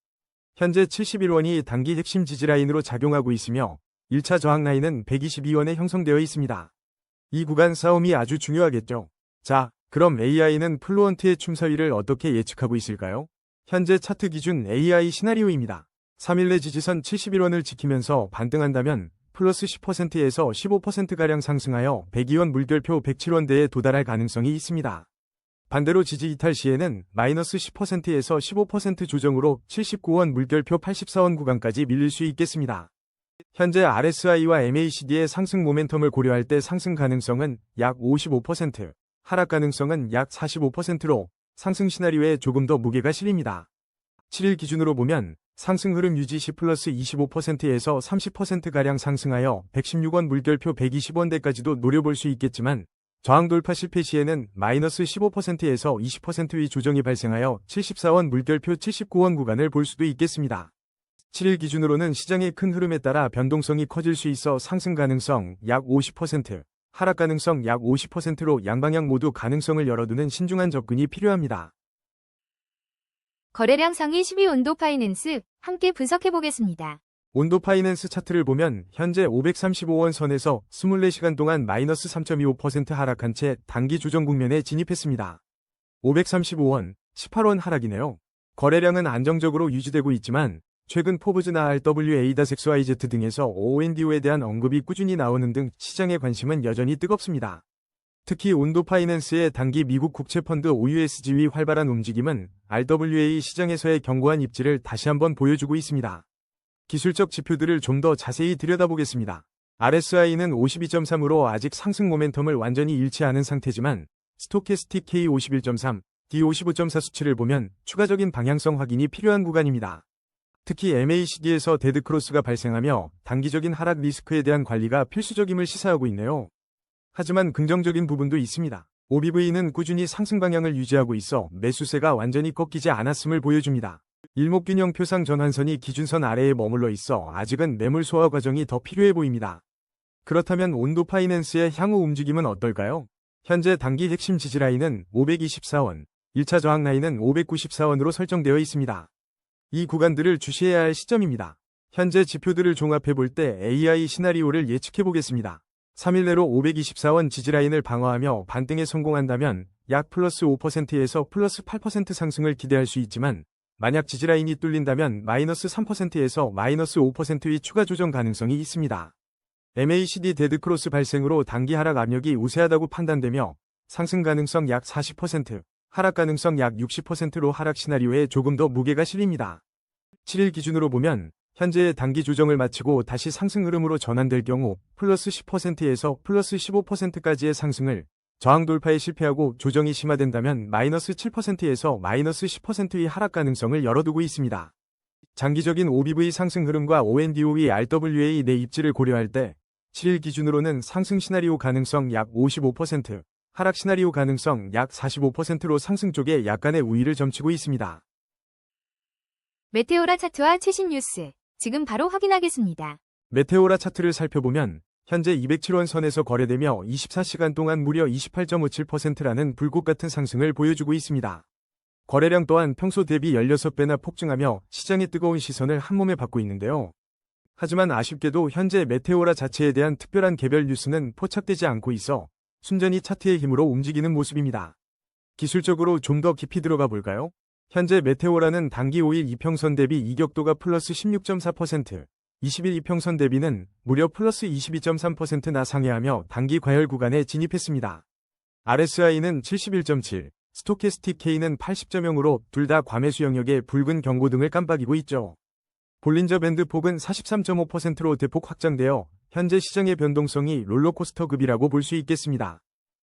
현재 71원이 단기 핵심 지지라인으로 작용하고 있으며 1차 저항 라인은 122원에 형성되어 있습니다. 이 구간 싸움이 아주 중요하겠죠. 자, 그럼 AI는 플루언트의 춤사위를 어떻게 예측하고 있을까요? 현재 차트 기준 AI 시나리오입니다. 3일 내 지지선 71원을 지키면서 반등한다면 플러스 10%에서 15%가량 상승하여 102원 물결표 107원대에 도달할 가능성이 있습니다. 반대로 지지 이탈 시에는 마이너스 10%에서 15% 조정으로 79원 물결표 84원 구간까지 밀릴 수 있겠습니다. 현재 RSI와 MACD의 상승 모멘텀을 고려할 때 상승 가능성은 약 55%, 하락 가능성은 약 45%로 상승 시나리오에 조금 더 무게가 실립니다. 7일 기준으로 보면 상승 흐름 유지 시 플러스 25%에서 30%가량 상승하여 116원 물결표 120원대까지도 노려볼 수 있겠지만 저항 돌파 실패 시에는 마이너스 15%에서 20%의 조정이 발생하여 74원 물결표 79원 구간을 볼 수도 있겠습니다. 7일 기준으로는 시장의 큰 흐름에 따라 변동성이 커질 수 있어 상승 가능성 약 50%, 하락 가능성 약 50%로 양방향 모두 가능성을 열어두는 신중한 접근이 필요합니다. 거래량 상위 10위 온도 파이낸스 함께 분석해보겠습니다. 온도 파이낸스 차트를 보면 현재 535원 선에서 24시간 동안 마이너스 3.25% 하락한 채 단기 조정 국면에 진입했습니다. 535원, 18원 하락이네요. 거래량은 안정적으로 유지되고 있지만 최근 포브즈나 RWA-XYZ 등에서 ONDO에 대한 언급이 꾸준히 나오는 등 시장의 관심은 여전히 뜨겁습니다. 특히 온도 파이낸스의 단기 미국 국채펀드 OUSG의 활발한 움직임은 RWA 시장에서의 견고한 입지를 다시 한번 보여주고 있습니다. 기술적 지표들을 좀 더 자세히 들여다보겠습니다. RSI는 52.3으로 아직 상승 모멘텀을 완전히 잃지 않은 상태지만 스토캐스틱 K51.3, D55.4 수치를 보면 추가적인 방향성 확인이 필요한 구간입니다. 특히 MACD에서 데드크로스가 발생하며 단기적인 하락 리스크에 대한 관리가 필수적임을 시사하고 있네요. 하지만 긍정적인 부분도 있습니다. OBV는 꾸준히 상승 방향을 유지하고 있어 매수세가 완전히 꺾이지 않았음을 보여줍니다. 일목균형 표상 전환선이 기준선 아래에 머물러 있어 아직은 매물 소화 과정이 더 필요해 보입니다. 그렇다면 온도 파이낸스의 향후 움직임은 어떨까요? 현재 단기 핵심 지지라인은 524원, 1차 저항 라인은 594원으로 설정되어 있습니다. 이 구간들을 주시해야 할 시점입니다. 현재 지표들을 종합해 볼 때 AI 시나리오를 예측해 보겠습니다. 3일 내로 524원 지지라인을 방어하며 반등에 성공한다면 약 플러스 5%에서 플러스 8% 상승을 기대할 수 있지만 만약 지지라인이 뚫린다면 마이너스 3%에서 마이너스 5%의 추가 조정 가능성이 있습니다. MACD 데드크로스 발생으로 단기 하락 압력이 우세하다고 판단되며 상승 가능성 약 40%, 하락 가능성 약 60%로 하락 시나리오에 조금 더 무게가 실립니다. 7일 기준으로 보면 현재의 단기 조정을 마치고 다시 상승 흐름으로 전환될 경우 플러스 10%에서 플러스 15%까지의 상승을 저항 돌파에 실패하고 조정이 심화된다면 마이너스 7%에서 마이너스 10%의 하락 가능성을 열어두고 있습니다. 장기적인 OBV 상승 흐름과 ONDOE RWA 내 입지를 고려할 때 7일 기준으로는 상승 시나리오 가능성 약 55%, 하락 시나리오 가능성 약 45%로 상승 쪽에 약간의 우위를 점치고 있습니다. 메테오라 차트와 최신 뉴스, 지금 바로 확인하겠습니다. 메테오라 차트를 살펴보면 현재 207원 선에서 거래되며 24시간 동안 무려 28.57%라는 불꽃 같은 상승을 보여주고 있습니다. 거래량 또한 평소 대비 16배나 폭증하며 시장의 뜨거운 시선을 한몸에 받고 있는데요. 하지만 아쉽게도 현재 메테오라 자체에 대한 특별한 개별 뉴스는 포착되지 않고 있어 순전히 차트의 힘으로 움직이는 모습입니다. 기술적으로 좀 더 깊이 들어가 볼까요? 현재 메테오라는 단기 5일 이평선 대비 이격도가 플러스 16.4%, 20일 이평선 대비는 무려 플러스 22.3%나 상회하며 단기 과열 구간에 진입했습니다. RSI는 71.7, 스토캐스틱 K는 80.0으로 둘 다 과매수 영역의 붉은 경고등을 깜빡이고 있죠. 볼린저 밴드 폭은 43.5%로 대폭 확장되어 현재 시장의 변동성이 롤러코스터급이라고 볼 수 있겠습니다.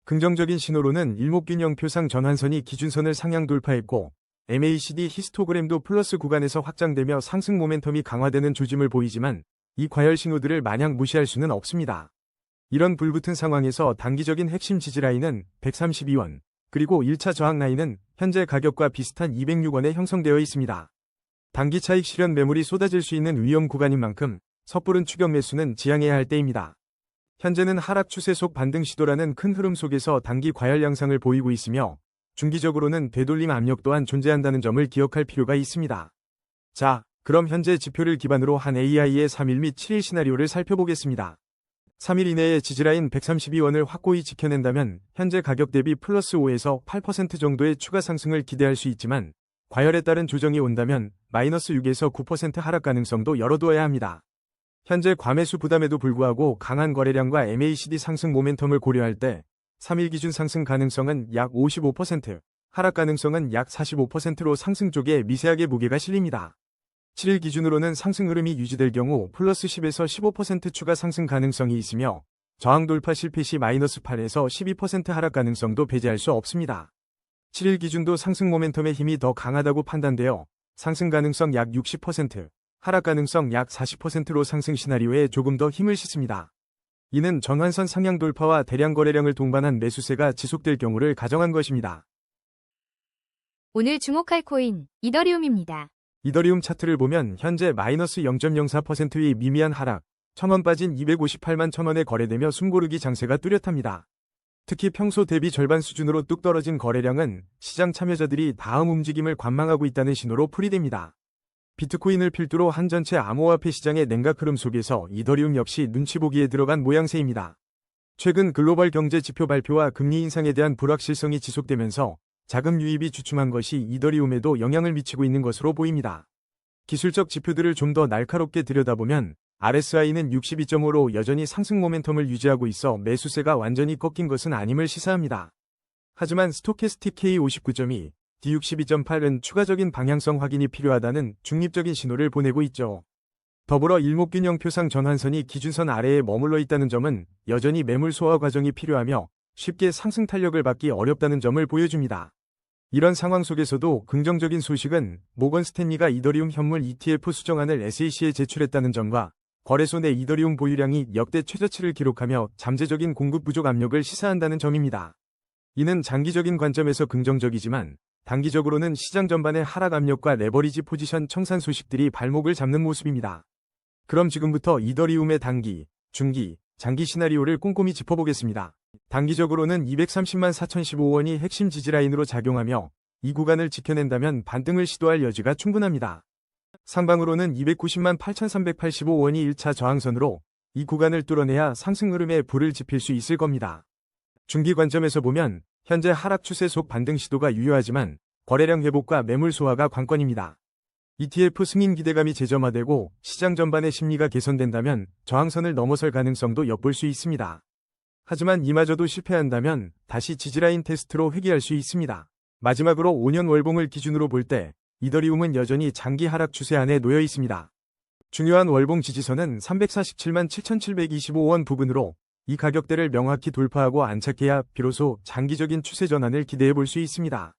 긍정적인 신호로는 일목균형표상 전환선이 기준선을 상향 돌파했고 MACD 히스토그램도 플러스 구간에서 확장되며 상승 모멘텀이 강화되는 조짐을 보이지만 이 과열 신호들을 마냥 무시할 수는 없습니다. 이런 불붙은 상황에서 단기적인 핵심 지지라인은 132원, 그리고 1차 저항 라인은 현재 가격과 비슷한 206원에 형성되어 있습니다. 단기 차익 실현 매물이 쏟아질 수 있는 위험 구간인 만큼 섣부른 추격 매수는 지양해야 할 때입니다. 현재는 하락 추세 속 반등 시도라는 큰 흐름 속에서 단기 과열 양상을 보이고 있으며 중기적으로는 되돌림 압력 또한 존재한다는 점을 기억할 필요가 있습니다. 자, 그럼 현재 지표를 기반으로 한 AI의 3일 및 7일 시나리오를 살펴보겠습니다. 3일 이내에 지지라인 132원을 확고히 지켜낸다면 현재 가격 대비 플러스 5에서 8% 정도의 추가 상승을 기대할 수 있지만 과열에 따른 조정이 온다면 마이너스 6에서 9% 하락 가능성도 열어두어야 합니다. 현재 과매수 부담에도 불구하고 강한 거래량과 MACD 상승 모멘텀을 고려할 때 3일 기준 상승 가능성은 약 55%, 하락 가능성은 약 45%로 상승 쪽에 미세하게 무게가 실립니다. 7일 기준으로는 상승 흐름이 유지될 경우 플러스 10에서 15% 추가 상승 가능성이 있으며 저항 돌파 실패 시 마이너스 8에서 12% 하락 가능성도 배제할 수 없습니다. 7일 기준도 상승 모멘텀의 힘이 더 강하다고 판단되어 상승 가능성 약 60%, 하락 가능성 약 40%로 상승 시나리오에 조금 더 힘을 싣습니다. 이는 전환선 상향 돌파와 대량 거래량을 동반한 매수세가 지속될 경우를 가정한 것입니다. 오늘 주목할 코인, 이더리움입니다. 이더리움 차트를 보면 현재 마이너스 0.04%의 미미한 하락, 1000원 빠진 258만 1000원에 거래되며 숨고르기 장세가 뚜렷합니다. 특히 평소 대비 절반 수준으로 뚝 떨어진 거래량은 시장 참여자들이 다음 움직임을 관망하고 있다는 신호로 풀이됩니다. 비트코인을 필두로 한 전체 암호화폐 시장의 냉각 흐름 속에서 이더리움 역시 눈치 보기에 들어간 모양새입니다. 최근 글로벌 경제 지표 발표와 금리 인상에 대한 불확실성이 지속되면서 자금 유입이 주춤한 것이 이더리움에도 영향을 미치고 있는 것으로 보입니다. 기술적 지표들을 좀 더 날카롭게 들여다보면 RSI는 62.5로 여전히 상승 모멘텀을 유지하고 있어 매수세가 완전히 꺾인 것은 아님을 시사합니다. 하지만 스토캐스틱 K 59.2, D62.8은 추가적인 방향성 확인이 필요하다는 중립적인 신호를 보내고 있죠. 더불어 일목균형표상 전환선이 기준선 아래에 머물러 있다는 점은 여전히 매물 소화 과정이 필요하며 쉽게 상승 탄력을 받기 어렵다는 점을 보여줍니다. 이런 상황 속에서도 긍정적인 소식은 모건 스탠리가 이더리움 현물 ETF 수정안을 SEC에 제출했다는 점과 거래소 내 이더리움 보유량이 역대 최저치를 기록하며 잠재적인 공급 부족 압력을 시사한다는 점입니다. 이는 장기적인 관점에서 긍정적이지만 단기적으로는 시장 전반의 하락 압력과 레버리지 포지션 청산 소식들이 발목을 잡는 모습입니다. 그럼 지금부터 이더리움의 단기, 중기, 장기 시나리오를 꼼꼼히 짚어보겠습니다. 단기적으로는 230만 4015원이 핵심 지지라인으로 작용하며 이 구간을 지켜낸다면 반등을 시도할 여지가 충분합니다. 상방으로는 290만 8385원이 1차 저항선으로 이 구간을 뚫어내야 상승 흐름에 불을 지필 수 있을 겁니다. 중기 관점에서 보면 현재 하락 추세 속 반등 시도가 유효하지만 거래량 회복과 매물 소화가 관건입니다. ETF 승인 기대감이 재점화되고 시장 전반의 심리가 개선된다면 저항선을 넘어설 가능성도 엿볼 수 있습니다. 하지만 이마저도 실패한다면 다시 지지라인 테스트로 회귀할 수 있습니다. 마지막으로 5년 월봉을 기준으로 볼 때 이더리움은 여전히 장기 하락 추세 안에 놓여 있습니다. 중요한 월봉 지지선은 347만 7,725원 부근으로 이 가격대를 명확히 돌파하고 안착해야 비로소 장기적인 추세 전환을 기대해 볼 수 있습니다.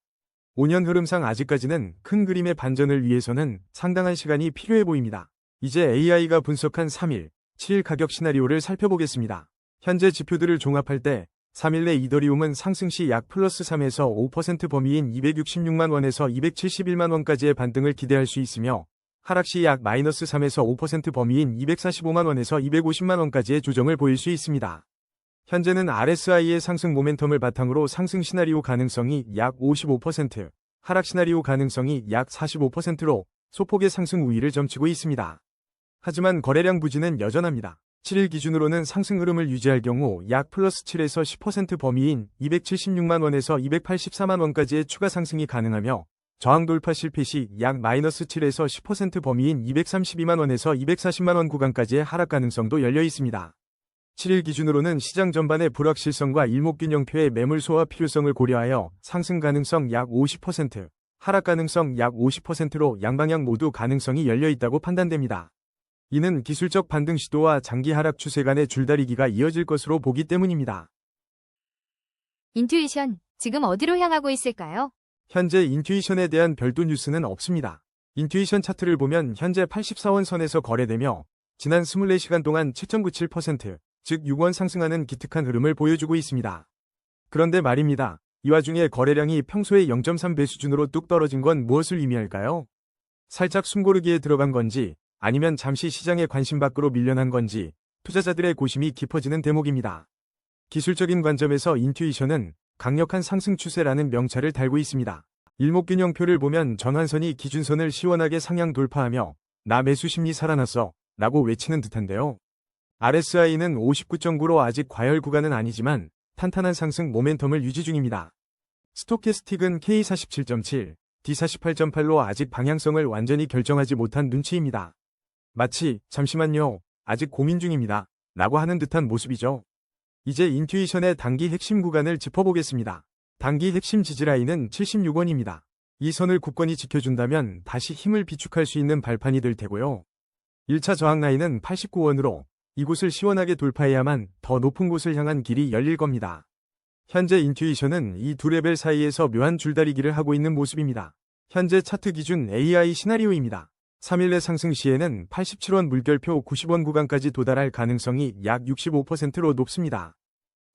5년 흐름상 아직까지는 큰 그림의 반전을 위해서는 상당한 시간이 필요해 보입니다. 이제 AI가 분석한 3일, 7일 가격 시나리오를 살펴보겠습니다. 현재 지표들을 종합할 때 3일 내 이더리움은 상승 시 약 플러스 3에서 5% 범위인 266만 원에서 271만 원까지의 반등을 기대할 수 있으며 하락 시 약 마이너스 3에서 5% 범위인 245만 원에서 250만 원까지의 조정을 보일 수 있습니다. 현재는 RSI의 상승 모멘텀을 바탕으로 상승 시나리오 가능성이 약 55%, 하락 시나리오 가능성이 약 45%로 소폭의 상승 우위를 점치고 있습니다. 하지만 거래량 부진은 여전합니다. 7일 기준으로는 상승 흐름을 유지할 경우 약 플러스 7에서 10% 범위인 276만 원에서 284만 원까지의 추가 상승이 가능하며 저항 돌파 실패 시 약 마이너스 7에서 10% 범위인 232만 원에서 240만 원 구간까지의 하락 가능성도 열려 있습니다. 7일 기준으로는 시장 전반의 불확실성과 일목균형표의 매물 소화 필요성을 고려하여 상승 가능성 약 50%, 하락 가능성 약 50%로 양방향 모두 가능성이 열려 있다고 판단됩니다. 이는 기술적 반등 시도와 장기 하락 추세 간의 줄다리기가 이어질 것으로 보기 때문입니다. 인투이션, 지금 어디로 향하고 있을까요? 현재 인투이션에 대한 별도 뉴스는 없습니다. 인투이션 차트를 보면 현재 84원 선에서 거래되며 지난 24시간 동안 7.97%, 즉 6원 상승하는 기특한 흐름을 보여주고 있습니다. 그런데 말입니다. 이 와중에 거래량이 평소의 0.3배 수준으로 뚝 떨어진 건 무엇을 의미할까요? 살짝 숨고르기에 들어간 건지 아니면 잠시 시장의 관심 밖으로 밀려난 건지 투자자들의 고심이 깊어지는 대목입니다. 기술적인 관점에서 인투이션은 강력한 상승 추세라는 명찰을 달고 있습니다. 일목균형표를 보면 전환선이 기준선을 시원하게 상향 돌파하며 나 매수 심리 살아났어 라고 외치는 듯한데요. RSI는 59.9로 아직 과열 구간은 아니지만 탄탄한 상승 모멘텀을 유지 중입니다. 스토캐스틱은 K47.7, D48.8로 아직 방향성을 완전히 결정하지 못한 눈치입니다. 마치 잠시만요, 아직 고민 중입니다 라고 하는 듯한 모습이죠. 이제 인투이션의 단기 핵심 구간을 짚어보겠습니다. 단기 핵심 지지라인은 76원입니다. 이 선을 굳건히 지켜준다면 다시 힘을 비축할 수 있는 발판이 될 테고요. 1차 저항 라인은 89원으로 이곳을 시원하게 돌파해야만 더 높은 곳을 향한 길이 열릴 겁니다. 현재 인투이션은 이 두 레벨 사이에서 묘한 줄다리기를 하고 있는 모습입니다. 현재 차트 기준 AI 시나리오입니다. 3일 내 상승 시에는 87원 물결표 90원 구간까지 도달할 가능성이 약 65%로 높습니다.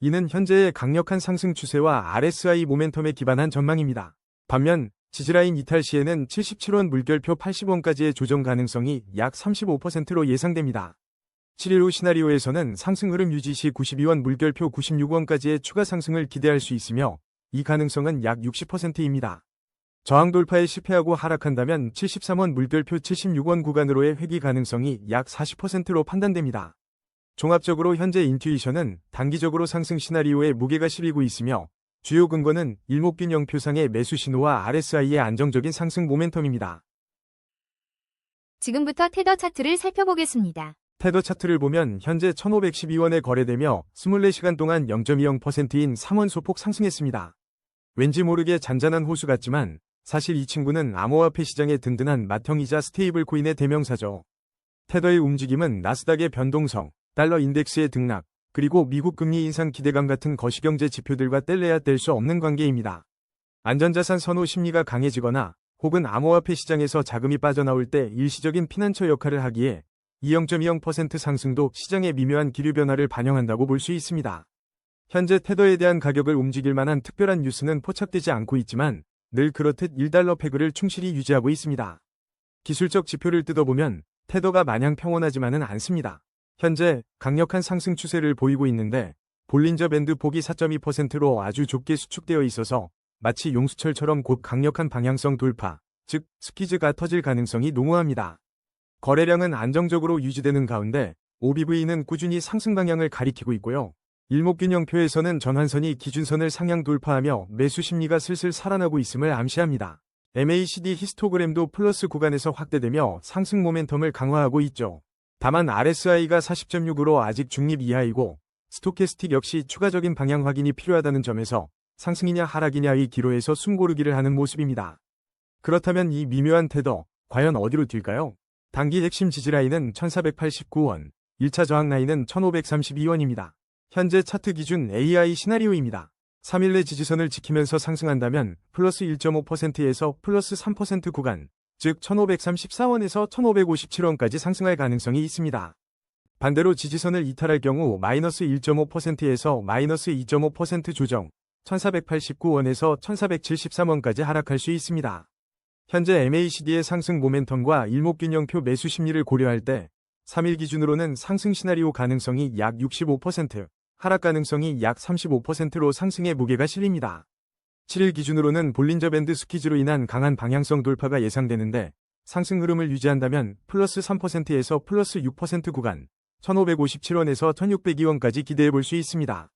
이는 현재의 강력한 상승 추세와 RSI 모멘텀에 기반한 전망입니다. 반면 지지라인 이탈 시에는 77원 물결표 80원까지의 조정 가능성이 약 35%로 예상됩니다. 7일 후 시나리오에서는 상승 흐름 유지 시 92원 물결표 96원까지의 추가 상승을 기대할 수 있으며 이 가능성은 약 60%입니다. 저항 돌파에 실패하고 하락한다면 73원 물결표 76원 구간으로의 회귀 가능성이 약 40%로 판단됩니다. 종합적으로 현재 인투이션은 단기적으로 상승 시나리오에 무게가 실리고 있으며 주요 근거는 일목균형표상의 매수 신호와 RSI의 안정적인 상승 모멘텀입니다. 지금부터 테더 차트를 살펴보겠습니다. 테더 차트를 보면 현재 1512원에 거래되며 24시간 동안 0.20%인 3원 소폭 상승했습니다. 왠지 모르게 잔잔한 호수 같지만 사실 이 친구는 암호화폐 시장의 든든한 맏형이자 스테이블 코인의 대명사죠. 테더의 움직임은 나스닥의 변동성, 달러 인덱스의 등락, 그리고 미국 금리 인상 기대감 같은 거시경제 지표들과 뗄래야 뗄 수 없는 관계입니다. 안전자산 선호 심리가 강해지거나 혹은 암호화폐 시장에서 자금이 빠져나올 때 일시적인 피난처 역할을 하기에 이 0.20% 상승도 시장의 미묘한 기류 변화를 반영한다고 볼 수 있습니다. 현재 테더에 대한 가격을 움직일 만한 특별한 뉴스는 포착되지 않고 있지만 늘 그렇듯 1달러 패그를 충실히 유지하고 있습니다. 기술적 지표를 뜯어보면 테더가 마냥 평온하지만은 않습니다. 현재 강력한 상승 추세를 보이고 있는데 볼린저 밴드 폭이 4.2%로 아주 좁게 수축되어 있어서 마치 용수철처럼 곧 강력한 방향성 돌파, 즉 스퀴즈가 터질 가능성이 농후합니다. 거래량은 안정적으로 유지되는 가운데 OBV는 꾸준히 상승 방향을 가리키고 있고요. 일목균형표에서는 전환선이 기준선을 상향 돌파하며 매수 심리가 슬슬 살아나고 있음을 암시합니다. MACD 히스토그램도 플러스 구간에서 확대되며 상승 모멘텀을 강화하고 있죠. 다만 RSI가 40.6으로 아직 중립 이하이고 스토캐스틱 역시 추가적인 방향 확인이 필요하다는 점에서 상승이냐 하락이냐의 기로에서 숨고르기를 하는 모습입니다. 그렇다면 이 미묘한 테더, 과연 어디로 튈까요? 단기 핵심 지지라인은 1489원, 1차 저항 라인은 1532원입니다. 현재 차트 기준 AI 시나리오입니다. 3일 내 지지선을 지키면서 상승한다면 플러스 1.5%에서 플러스 3% 구간, 즉 1534원에서 1557원까지 상승할 가능성이 있습니다. 반대로 지지선을 이탈할 경우 마이너스 1.5%에서 마이너스 2.5% 조정, 1489원에서 1473원까지 하락할 수 있습니다. 현재 MACD의 상승 모멘텀과 일목균형표 매수 심리를 고려할 때 3일 기준으로는 상승 시나리오 가능성이 약 65%, 하락 가능성이 약 35%로 상승의 무게가 실립니다. 7일 기준으로는 볼린저 밴드 스퀴즈로 인한 강한 방향성 돌파가 예상되는데 상승 흐름을 유지한다면 플러스 3%에서 플러스 6% 구간, 1557원에서 1602원까지 기대해 볼 수 있습니다.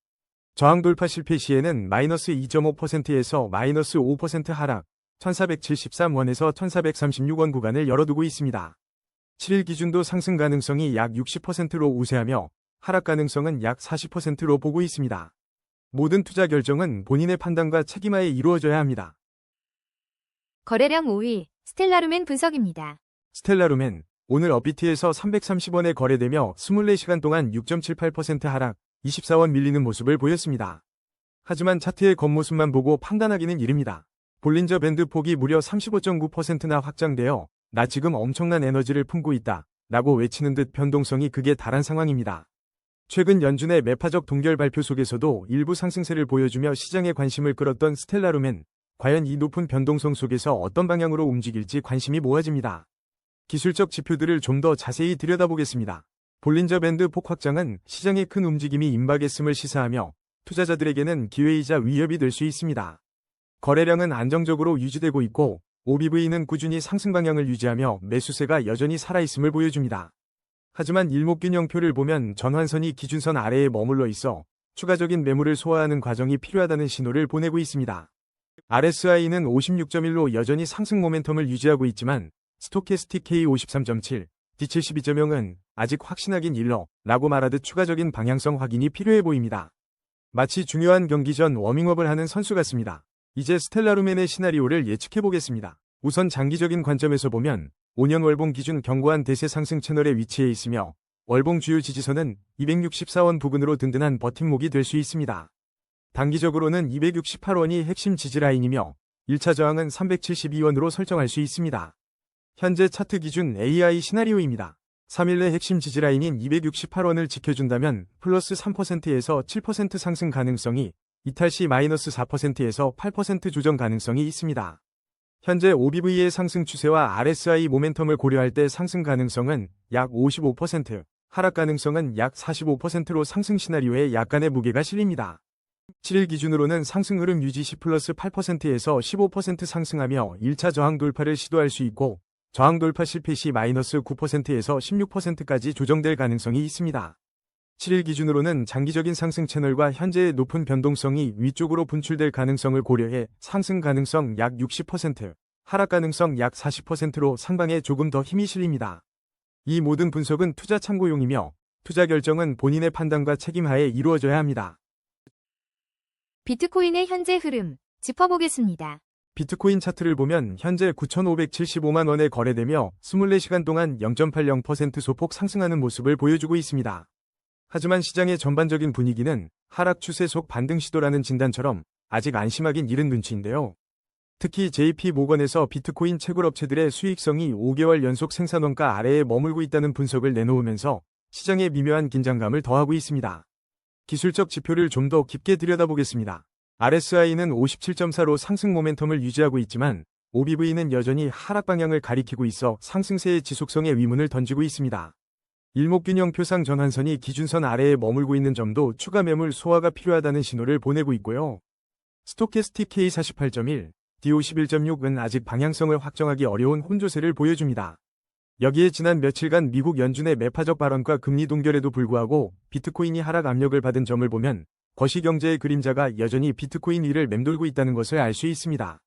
저항 돌파 실패 시에는 마이너스 2.5%에서 마이너스 5% 하락, 1473원에서 1436원 구간을 열어두고 있습니다. 7일 기준도 상승 가능성이 약 60%로 우세하며 하락 가능성은 약 40%로 보고 있습니다. 모든 투자 결정은 본인의 판단과 책임하에 이루어져야 합니다. 거래량 5위, 스텔라루멘 분석입니다. 스텔라루멘, 오늘 업비트에서 330원에 거래되며 24시간 동안 6.78% 하락, 24원 밀리는 모습을 보였습니다. 하지만 차트의 겉모습만 보고 판단하기는 이릅니다. 볼린저 밴드 폭이 무려 35.9%나 확장되어 나 지금 엄청난 에너지를 품고 있다 라고 외치는 듯 변동성이 극에 달한 상황입니다. 최근 연준의 매파적 동결 발표 속에서도 일부 상승세를 보여주며 시장의 관심을 끌었던 스텔라루멘, 과연 이 높은 변동성 속에서 어떤 방향으로 움직일지 관심이 모아집니다. 기술적 지표들을 좀 더 자세히 들여다보겠습니다. 볼린저 밴드 폭 확장은 시장의 큰 움직임이 임박했음을 시사하며 투자자들에게는 기회이자 위협이 될 수 있습니다. 거래량은 안정적으로 유지되고 있고 OBV는 꾸준히 상승 방향을 유지하며 매수세가 여전히 살아있음을 보여줍니다. 하지만 일목균형표를 보면 전환선이 기준선 아래에 머물러 있어 추가적인 매물을 소화하는 과정이 필요하다는 신호를 보내고 있습니다. RSI는 56.1로 여전히 상승 모멘텀을 유지하고 있지만 스토캐스틱 K53.7, D72.0은 아직 확신하긴 일러 라고 말하듯 추가적인 방향성 확인이 필요해 보입니다. 마치 중요한 경기 전 워밍업을 하는 선수 같습니다. 이제 스텔라루멘의 시나리오를 예측해보겠습니다. 우선 장기적인 관점에서 보면 5년 월봉 기준 견고한 대세 상승 채널에 위치해 있으며 월봉 주요 지지선은 264원 부근으로 든든한 버팀목이 될 수 있습니다. 단기적으로는 268원이 핵심 지지라인이며 1차 저항은 372원으로 설정할 수 있습니다. 현재 차트 기준 AI 시나리오입니다. 3일 내 핵심 지지라인인 268원을 지켜준다면 플러스 3%에서 7% 상승 가능성이, 이탈 시 마이너스 4%에서 8% 조정 가능성이 있습니다. 현재 OBV의 상승 추세와 RSI 모멘텀을 고려할 때 상승 가능성은 약 55%, 하락 가능성은 약 45%로 상승 시나리오에 약간의 무게가 실립니다. 7일 기준으로는 상승 흐름 유지 시 플러스 8%에서 15% 상승하며 1차 저항 돌파를 시도할 수 있고 저항 돌파 실패 시 마이너스 9%에서 16%까지 조정될 가능성이 있습니다. 7일 기준으로는 장기적인 상승 채널과 현재의 높은 변동성이 위쪽으로 분출될 가능성을 고려해 상승 가능성 약 60%, 하락 가능성 약 40%로 상방에 조금 더 힘이 실립니다. 이 모든 분석은 투자 참고용이며 투자 결정은 본인의 판단과 책임하에 이루어져야 합니다. 비트코인의 현재 흐름 짚어보겠습니다. 비트코인 차트를 보면 현재 9,575만 원에 거래되며 24시간 동안 0.80% 소폭 상승하는 모습을 보여주고 있습니다. 하지만 시장의 전반적인 분위기는 하락 추세 속 반등 시도라는 진단처럼 아직 안심하긴 이른 눈치인데요. 특히 JP모건에서 비트코인 채굴업체들의 수익성이 5개월 연속 생산원가 아래에 머물고 있다는 분석을 내놓으면서 시장의 미묘한 긴장감을 더하고 있습니다. 기술적 지표를 좀 더 깊게 들여다보겠습니다. RSI는 57.4로 상승 모멘텀을 유지하고 있지만 OBV는 여전히 하락 방향을 가리키고 있어 상승세의 지속성에 의문을 던지고 있습니다. 일목균형 표상 전환선이 기준선 아래에 머물고 있는 점도 추가 매물 소화가 필요하다는 신호를 보내고 있고요. 스토캐스틱 K48.1, D51.6은 아직 방향성을 확정하기 어려운 혼조세를 보여줍니다. 여기에 지난 며칠간 미국 연준의 매파적 발언과 금리 동결에도 불구하고 비트코인이 하락 압력을 받은 점을 보면 거시경제의 그림자가 여전히 비트코인 위를 맴돌고 있다는 것을 알 수 있습니다.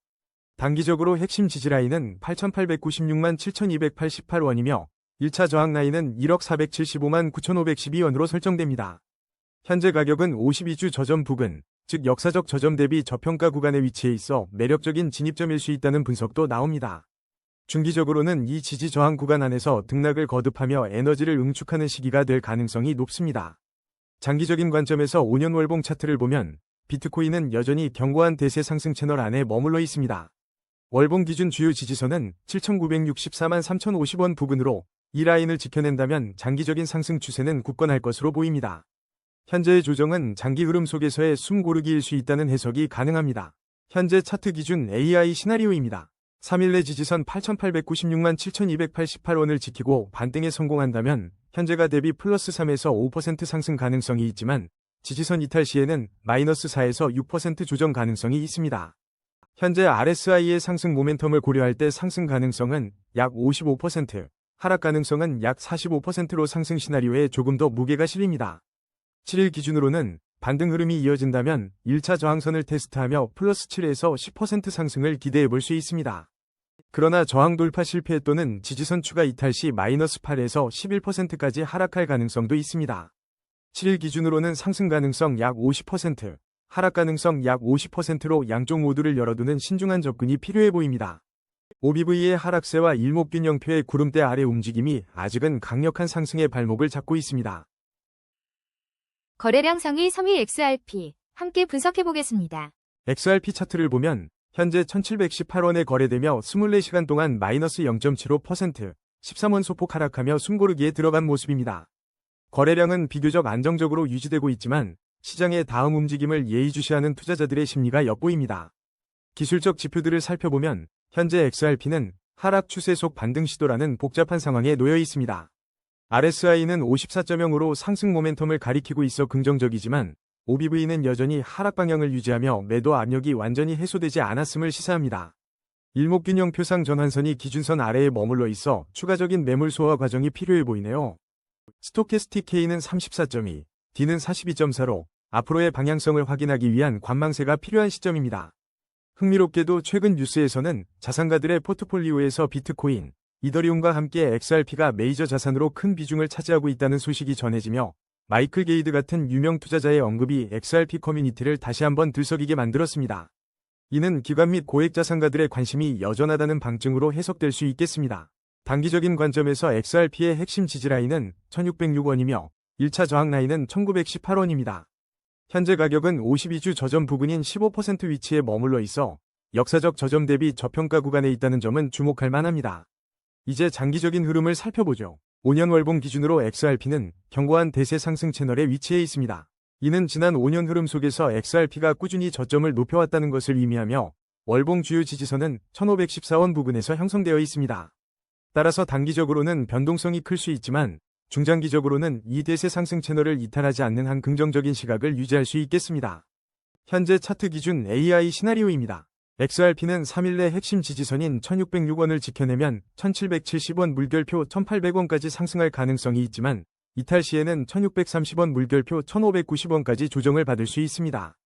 단기적으로 핵심 지지라인은 8,896만 7,288원이며 1차 저항 라인은 1억 475만 9,512원으로 설정됩니다. 현재 가격은 52주 저점 부근 즉 역사적 저점 대비 저평가 구간에 위치해 있어 매력적인 진입점일 수 있다는 분석도 나옵니다. 중기적으로는 이 지지 저항 구간 안에서 등락을 거듭하며 에너지를 응축하는 시기가 될 가능성이 높습니다. 장기적인 관점에서 5년 월봉 차트를 보면 비트코인은 여전히 견고한 대세 상승 채널 안에 머물러 있습니다. 월봉 기준 주요 지지선은 7,964만 3,050원 부근으로 이 라인을 지켜낸다면 장기적인 상승 추세는 굳건할 것으로 보입니다. 현재의 조정은 장기 흐름 속에서의 숨고르기일 수 있다는 해석이 가능합니다. 현재 차트 기준 AI 시나리오입니다. 3일 내 지지선 8,896만 7,288원을 지키고 반등에 성공한다면 현재가 대비 플러스 3에서 5% 상승 가능성이 있지만 지지선 이탈 시에는 마이너스 4에서 6% 조정 가능성이 있습니다. 현재 RSI의 상승 모멘텀을 고려할 때 상승 가능성은 약 55%, 하락 가능성은 약 45%로 상승 시나리오에 조금 더 무게가 실립니다. 7일 기준으로는 반등 흐름이 이어진다면 1차 저항선을 테스트하며 플러스 7에서 10% 상승을 기대해 볼 수 있습니다. 그러나 저항 돌파 실패 또는 지지선 추가 이탈 시 마이너스 8에서 11%까지 하락할 가능성도 있습니다. 7일 기준으로는 상승 가능성 약 50%, 하락 가능성 약 50%로 양쪽 모두를 열어두는 신중한 접근이 필요해 보입니다. OBV의 하락세와 일목균형표의 구름대 아래 움직임이 아직은 강력한 상승의 발목을 잡고 있습니다. 거래량 상위 섬유 XRP 함께 분석해 보겠습니다. XRP 차트를 보면 현재 1718원에 거래되며 24시간 동안 마이너스 0.75%, 13원 소폭 하락하며 숨고르기에 들어간 모습입니다. 거래량은 비교적 안정적으로 유지되고 있지만 시장의 다음 움직임을 예의주시하는 투자자들의 심리가 엿보입니다. 기술적 지표들을 살펴보면 현재 XRP는 하락 추세 속 반등 시도라는 복잡한 상황에 놓여 있습니다. RSI는 54.0으로 상승 모멘텀을 가리키고 있어 긍정적이지만 OBV는 여전히 하락 방향을 유지하며 매도 압력이 완전히 해소되지 않았음을 시사합니다. 일목균형표상 전환선이 기준선 아래에 머물러 있어 추가적인 매물 소화 과정이 필요해 보이네요. 스토캐스틱 K는 34.2, D는 42.4로 앞으로의 방향성을 확인하기 위한 관망세가 필요한 시점입니다. 흥미롭게도 최근 뉴스에서는 자산가들의 포트폴리오에서 비트코인, 이더리움과 함께 XRP가 메이저 자산으로 큰 비중을 차지하고 있다는 소식이 전해지며 마이클 게이드 같은 유명 투자자의 언급이 XRP 커뮤니티를 다시 한번 들썩이게 만들었습니다. 이는 기관 및 고액 자산가들의 관심이 여전하다는 방증으로 해석될 수 있겠습니다. 단기적인 관점에서 XRP의 핵심 지지라인은 1606원이며 1차 저항 라인은 1918원입니다. 현재 가격은 52주 저점 부근인 15% 위치에 머물러 있어 역사적 저점 대비 저평가 구간에 있다는 점은 주목할 만합니다. 이제 장기적인 흐름을 살펴보죠. 5년 월봉 기준으로 XRP는 견고한 대세 상승 채널에 위치해 있습니다. 이는 지난 5년 흐름 속에서 XRP가 꾸준히 저점을 높여왔다는 것을 의미하며 월봉 주요 지지선은 1514원 부근에서 형성되어 있습니다. 따라서 단기적으로는 변동성이 클 수 있지만 중장기적으로는 이 대세 상승 채널을 이탈하지 않는 한 긍정적인 시각을 유지할 수 있겠습니다. 현재 차트 기준 AI 시나리오입니다. XRP는 3일 내 핵심 지지선인 1606원을 지켜내면 1770원 물결표 1800원까지 상승할 가능성이 있지만 이탈 시에는 1630원 물결표 1590원까지 조정을 받을 수 있습니다.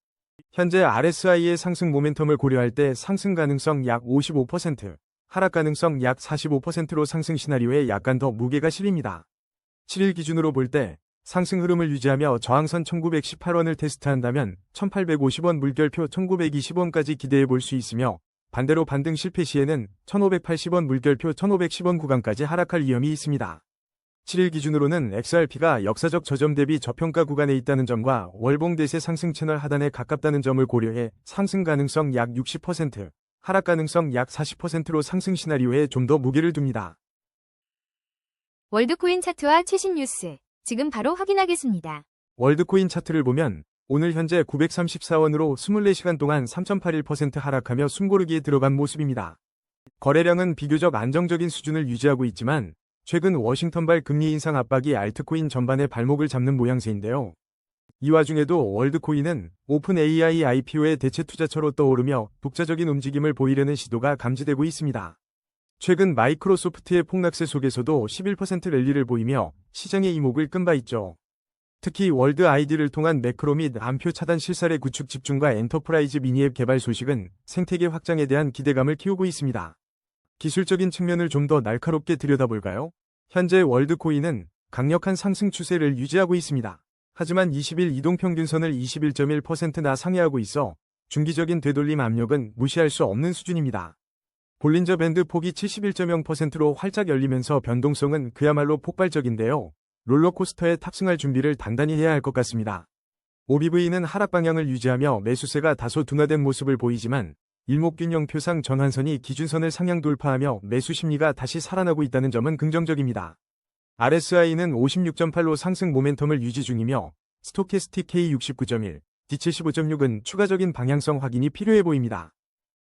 현재 RSI의 상승 모멘텀을 고려할 때 상승 가능성 약 55%, 하락 가능성 약 45%로 상승 시나리오에 약간 더 무게가 실립니다. 7일 기준으로 볼 때 상승 흐름을 유지하며 저항선 1918원을 테스트한다면 1850원 물결표 1920원까지 기대해 볼 수 있으며 반대로 반등 실패 시에는 1580원 물결표 1510원 구간까지 하락할 위험이 있습니다. 7일 기준으로는 XRP가 역사적 저점 대비 저평가 구간에 있다는 점과 월봉 대세 상승 채널 하단에 가깝다는 점을 고려해 상승 가능성 약 60%, 하락 가능성 약 40%로 상승 시나리오에 좀 더 무게를 둡니다. 월드코인 차트와 최신 뉴스 지금 바로 확인하겠습니다. 월드코인 차트를 보면 오늘 현재 934원으로 24시간 동안 3.81% 하락하며 숨고르기에 들어간 모습입니다. 거래량은 비교적 안정적인 수준을 유지하고 있지만 최근 워싱턴발 금리 인상 압박이 알트코인 전반의 발목을 잡는 모양새인데요. 이 와중에도 월드코인은 오픈AI IPO의 대체 투자처로 떠오르며 독자적인 움직임을 보이려는 시도가 감지되고 있습니다. 최근 마이크로소프트의 폭락세 속에서도 11% 랠리를 보이며 시장의 이목을 끈 바 있죠. 특히 월드 아이디를 통한 매크로 및 암표 차단 실살의 구축 집중과 엔터프라이즈 미니앱 개발 소식은 생태계 확장에 대한 기대감을 키우고 있습니다. 기술적인 측면을 좀 더 날카롭게 들여다볼까요? 현재 월드코인은 강력한 상승 추세를 유지하고 있습니다. 하지만 20일 이동평균선을 21.1%나 상회하고 있어 중기적인 되돌림 압력은 무시할 수 없는 수준입니다. 볼린저 밴드 폭이 71.0%로 활짝 열리면서 변동성은 그야말로 폭발적인데요. 롤러코스터에 탑승할 준비를 단단히 해야 할 것 같습니다. OBV는 하락 방향을 유지하며 매수세가 다소 둔화된 모습을 보이지만 일목균형표상 전환선이 기준선을 상향 돌파하며 매수 심리가 다시 살아나고 있다는 점은 긍정적입니다. RSI는 56.8로 상승 모멘텀을 유지 중이며 스토캐스틱 K69.1, D75.6은 추가적인 방향성 확인이 필요해 보입니다.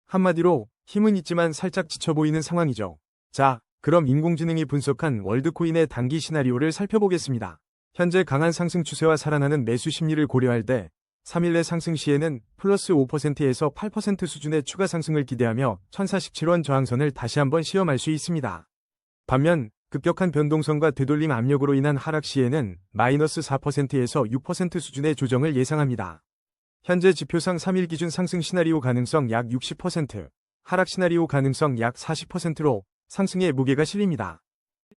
한마디로 힘은 있지만 살짝 지쳐 보이는 상황이죠. 자, 그럼 인공지능이 분석한 월드코인의 단기 시나리오를 살펴보겠습니다. 현재 강한 상승 추세와 살아나는 매수 심리를 고려할 때 3일 내 상승 시에는 플러스 5%에서 8% 수준의 추가 상승을 기대하며 1047원 저항선을 다시 한번 시험할 수 있습니다. 반면 급격한 변동성과 되돌림 압력으로 인한 하락 시에는 마이너스 4%에서 6% 수준의 조정을 예상합니다. 현재 지표상 3일 기준 상승 시나리오 가능성 약 60%, 하락 시나리오 가능성 약 40%로 상승의 무게가 실립니다.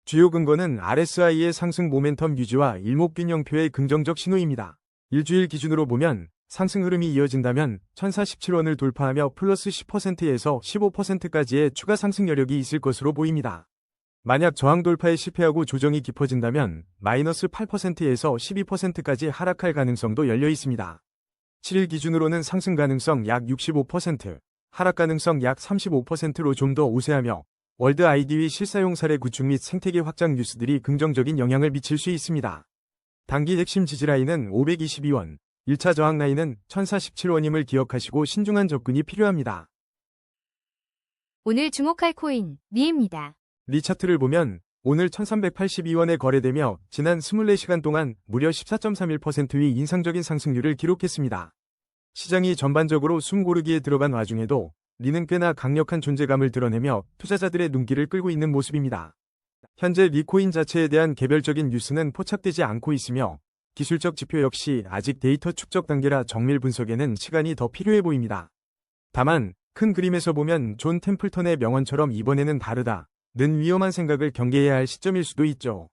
주요 근거는 RSI의 상승 모멘텀 유지와 일목균형표의 긍정적 신호입니다. 일주일 기준으로 보면 상승 흐름이 이어진다면 1047원을 돌파하며 플러스 10%에서 15%까지의 추가 상승 여력이 있을 것으로 보입니다. 만약 저항 돌파에 실패하고 조정이 깊어진다면 마이너스 8%에서 12%까지 하락할 가능성도 열려 있습니다. 7일 기준으로는 상승 가능성 약 65%, 하락 가능성 약 35%로 좀 더 우세하며 월드 IDW 실사용 사례 구축 및 생태계 확장 뉴스들이 긍정적인 영향을 미칠 수 있습니다. 단기 핵심 지지라인은 522원, 1차 저항 라인은 1047원임을 기억하시고 신중한 접근이 필요합니다. 오늘 주목할 코인, 리입니다. 리 차트를 보면 오늘 1382원에 거래되며 지난 24시간 동안 무려 14.31%의 인상적인 상승률을 기록했습니다. 시장이 전반적으로 숨 고르기에 들어간 와중에도 리는 꽤나 강력한 존재감을 드러내며 투자자들의 눈길을 끌고 있는 모습입니다. 현재 리코인 자체에 대한 개별적인 뉴스는 포착되지 않고 있으며 기술적 지표 역시 아직 데이터 축적 단계라 정밀 분석에는 시간이 더 필요해 보입니다. 다만 큰 그림에서 보면 존 템플턴의 명언처럼 이번에는 다르다. 는 위험한 생각을 경계해야 할 시점일 수도 있죠.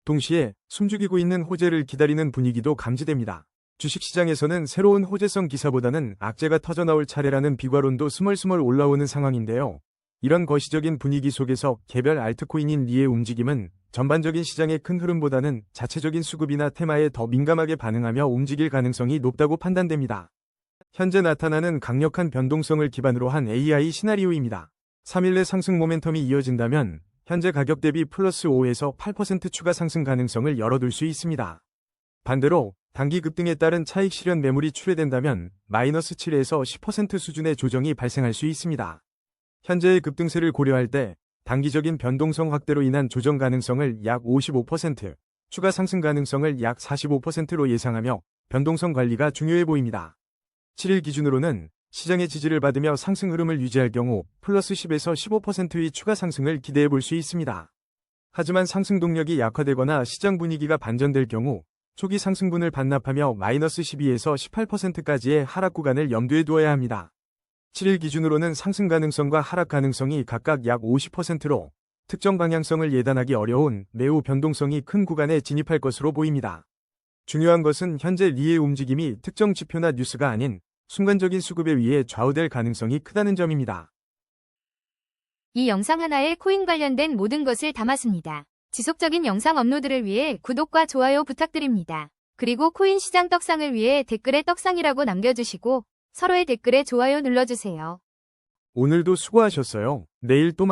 동시에 숨죽이고 있는 호재를 기다리는 분위기도 감지됩니다. 주식시장에서는 새로운 호재성 기사보다는 악재가 터져나올 차례라는 비관론도 스멀스멀 올라오는 상황인데요. 이런 거시적인 분위기 속에서 개별 알트코인인 리의 움직임은 전반적인 시장의 큰 흐름보다는 자체적인 수급이나 테마에 더 민감하게 반응하며 움직일 가능성이 높다고 판단됩니다. 현재 나타나는 강력한 변동성을 기반으로 한 AI 시나리오입니다. 3일 내 상승 모멘텀이 이어진다면 현재 가격 대비 플러스 5에서 8% 추가 상승 가능성을 열어둘 수 있습니다. 반대로 단기 급등에 따른 차익 실현 매물이 출회된다면 마이너스 7에서 10% 수준의 조정이 발생할 수 있습니다. 현재의 급등세를 고려할 때 단기적인 변동성 확대로 인한 조정 가능성을 약 55%, 추가 상승 가능성을 약 45%로 예상하며 변동성 관리가 중요해 보입니다. 7일 기준으로는 시장의 지지를 받으며 상승 흐름을 유지할 경우 플러스 10에서 15%의 추가 상승을 기대해 볼 수 있습니다. 하지만 상승 동력이 약화되거나 시장 분위기가 반전될 경우 초기 상승분을 반납하며 마이너스 12에서 18%까지의 하락 구간을 염두에 두어야 합니다. 7일 기준으로는 상승 가능성과 하락 가능성이 각각 약 50%로 특정 방향성을 예단하기 어려운 매우 변동성이 큰 구간에 진입할 것으로 보입니다. 중요한 것은 현재 리의 움직임이 특정 지표나 뉴스가 아닌 순간적인 수급에 의해 좌우될 가능성이 크다는 점입니다. 이 영상 하나에 코인 관련된 모든 것을 담았습니다. 지속적인 영상 업로드를 위해 구독과 좋아요 부탁드립니다. 그리고 코인 시장 떡상을 위해 댓글에 떡상이라고 남겨주시고 서로의 댓글에 좋아요 눌러주세요. 오늘도 수고하셨어요. 내일 또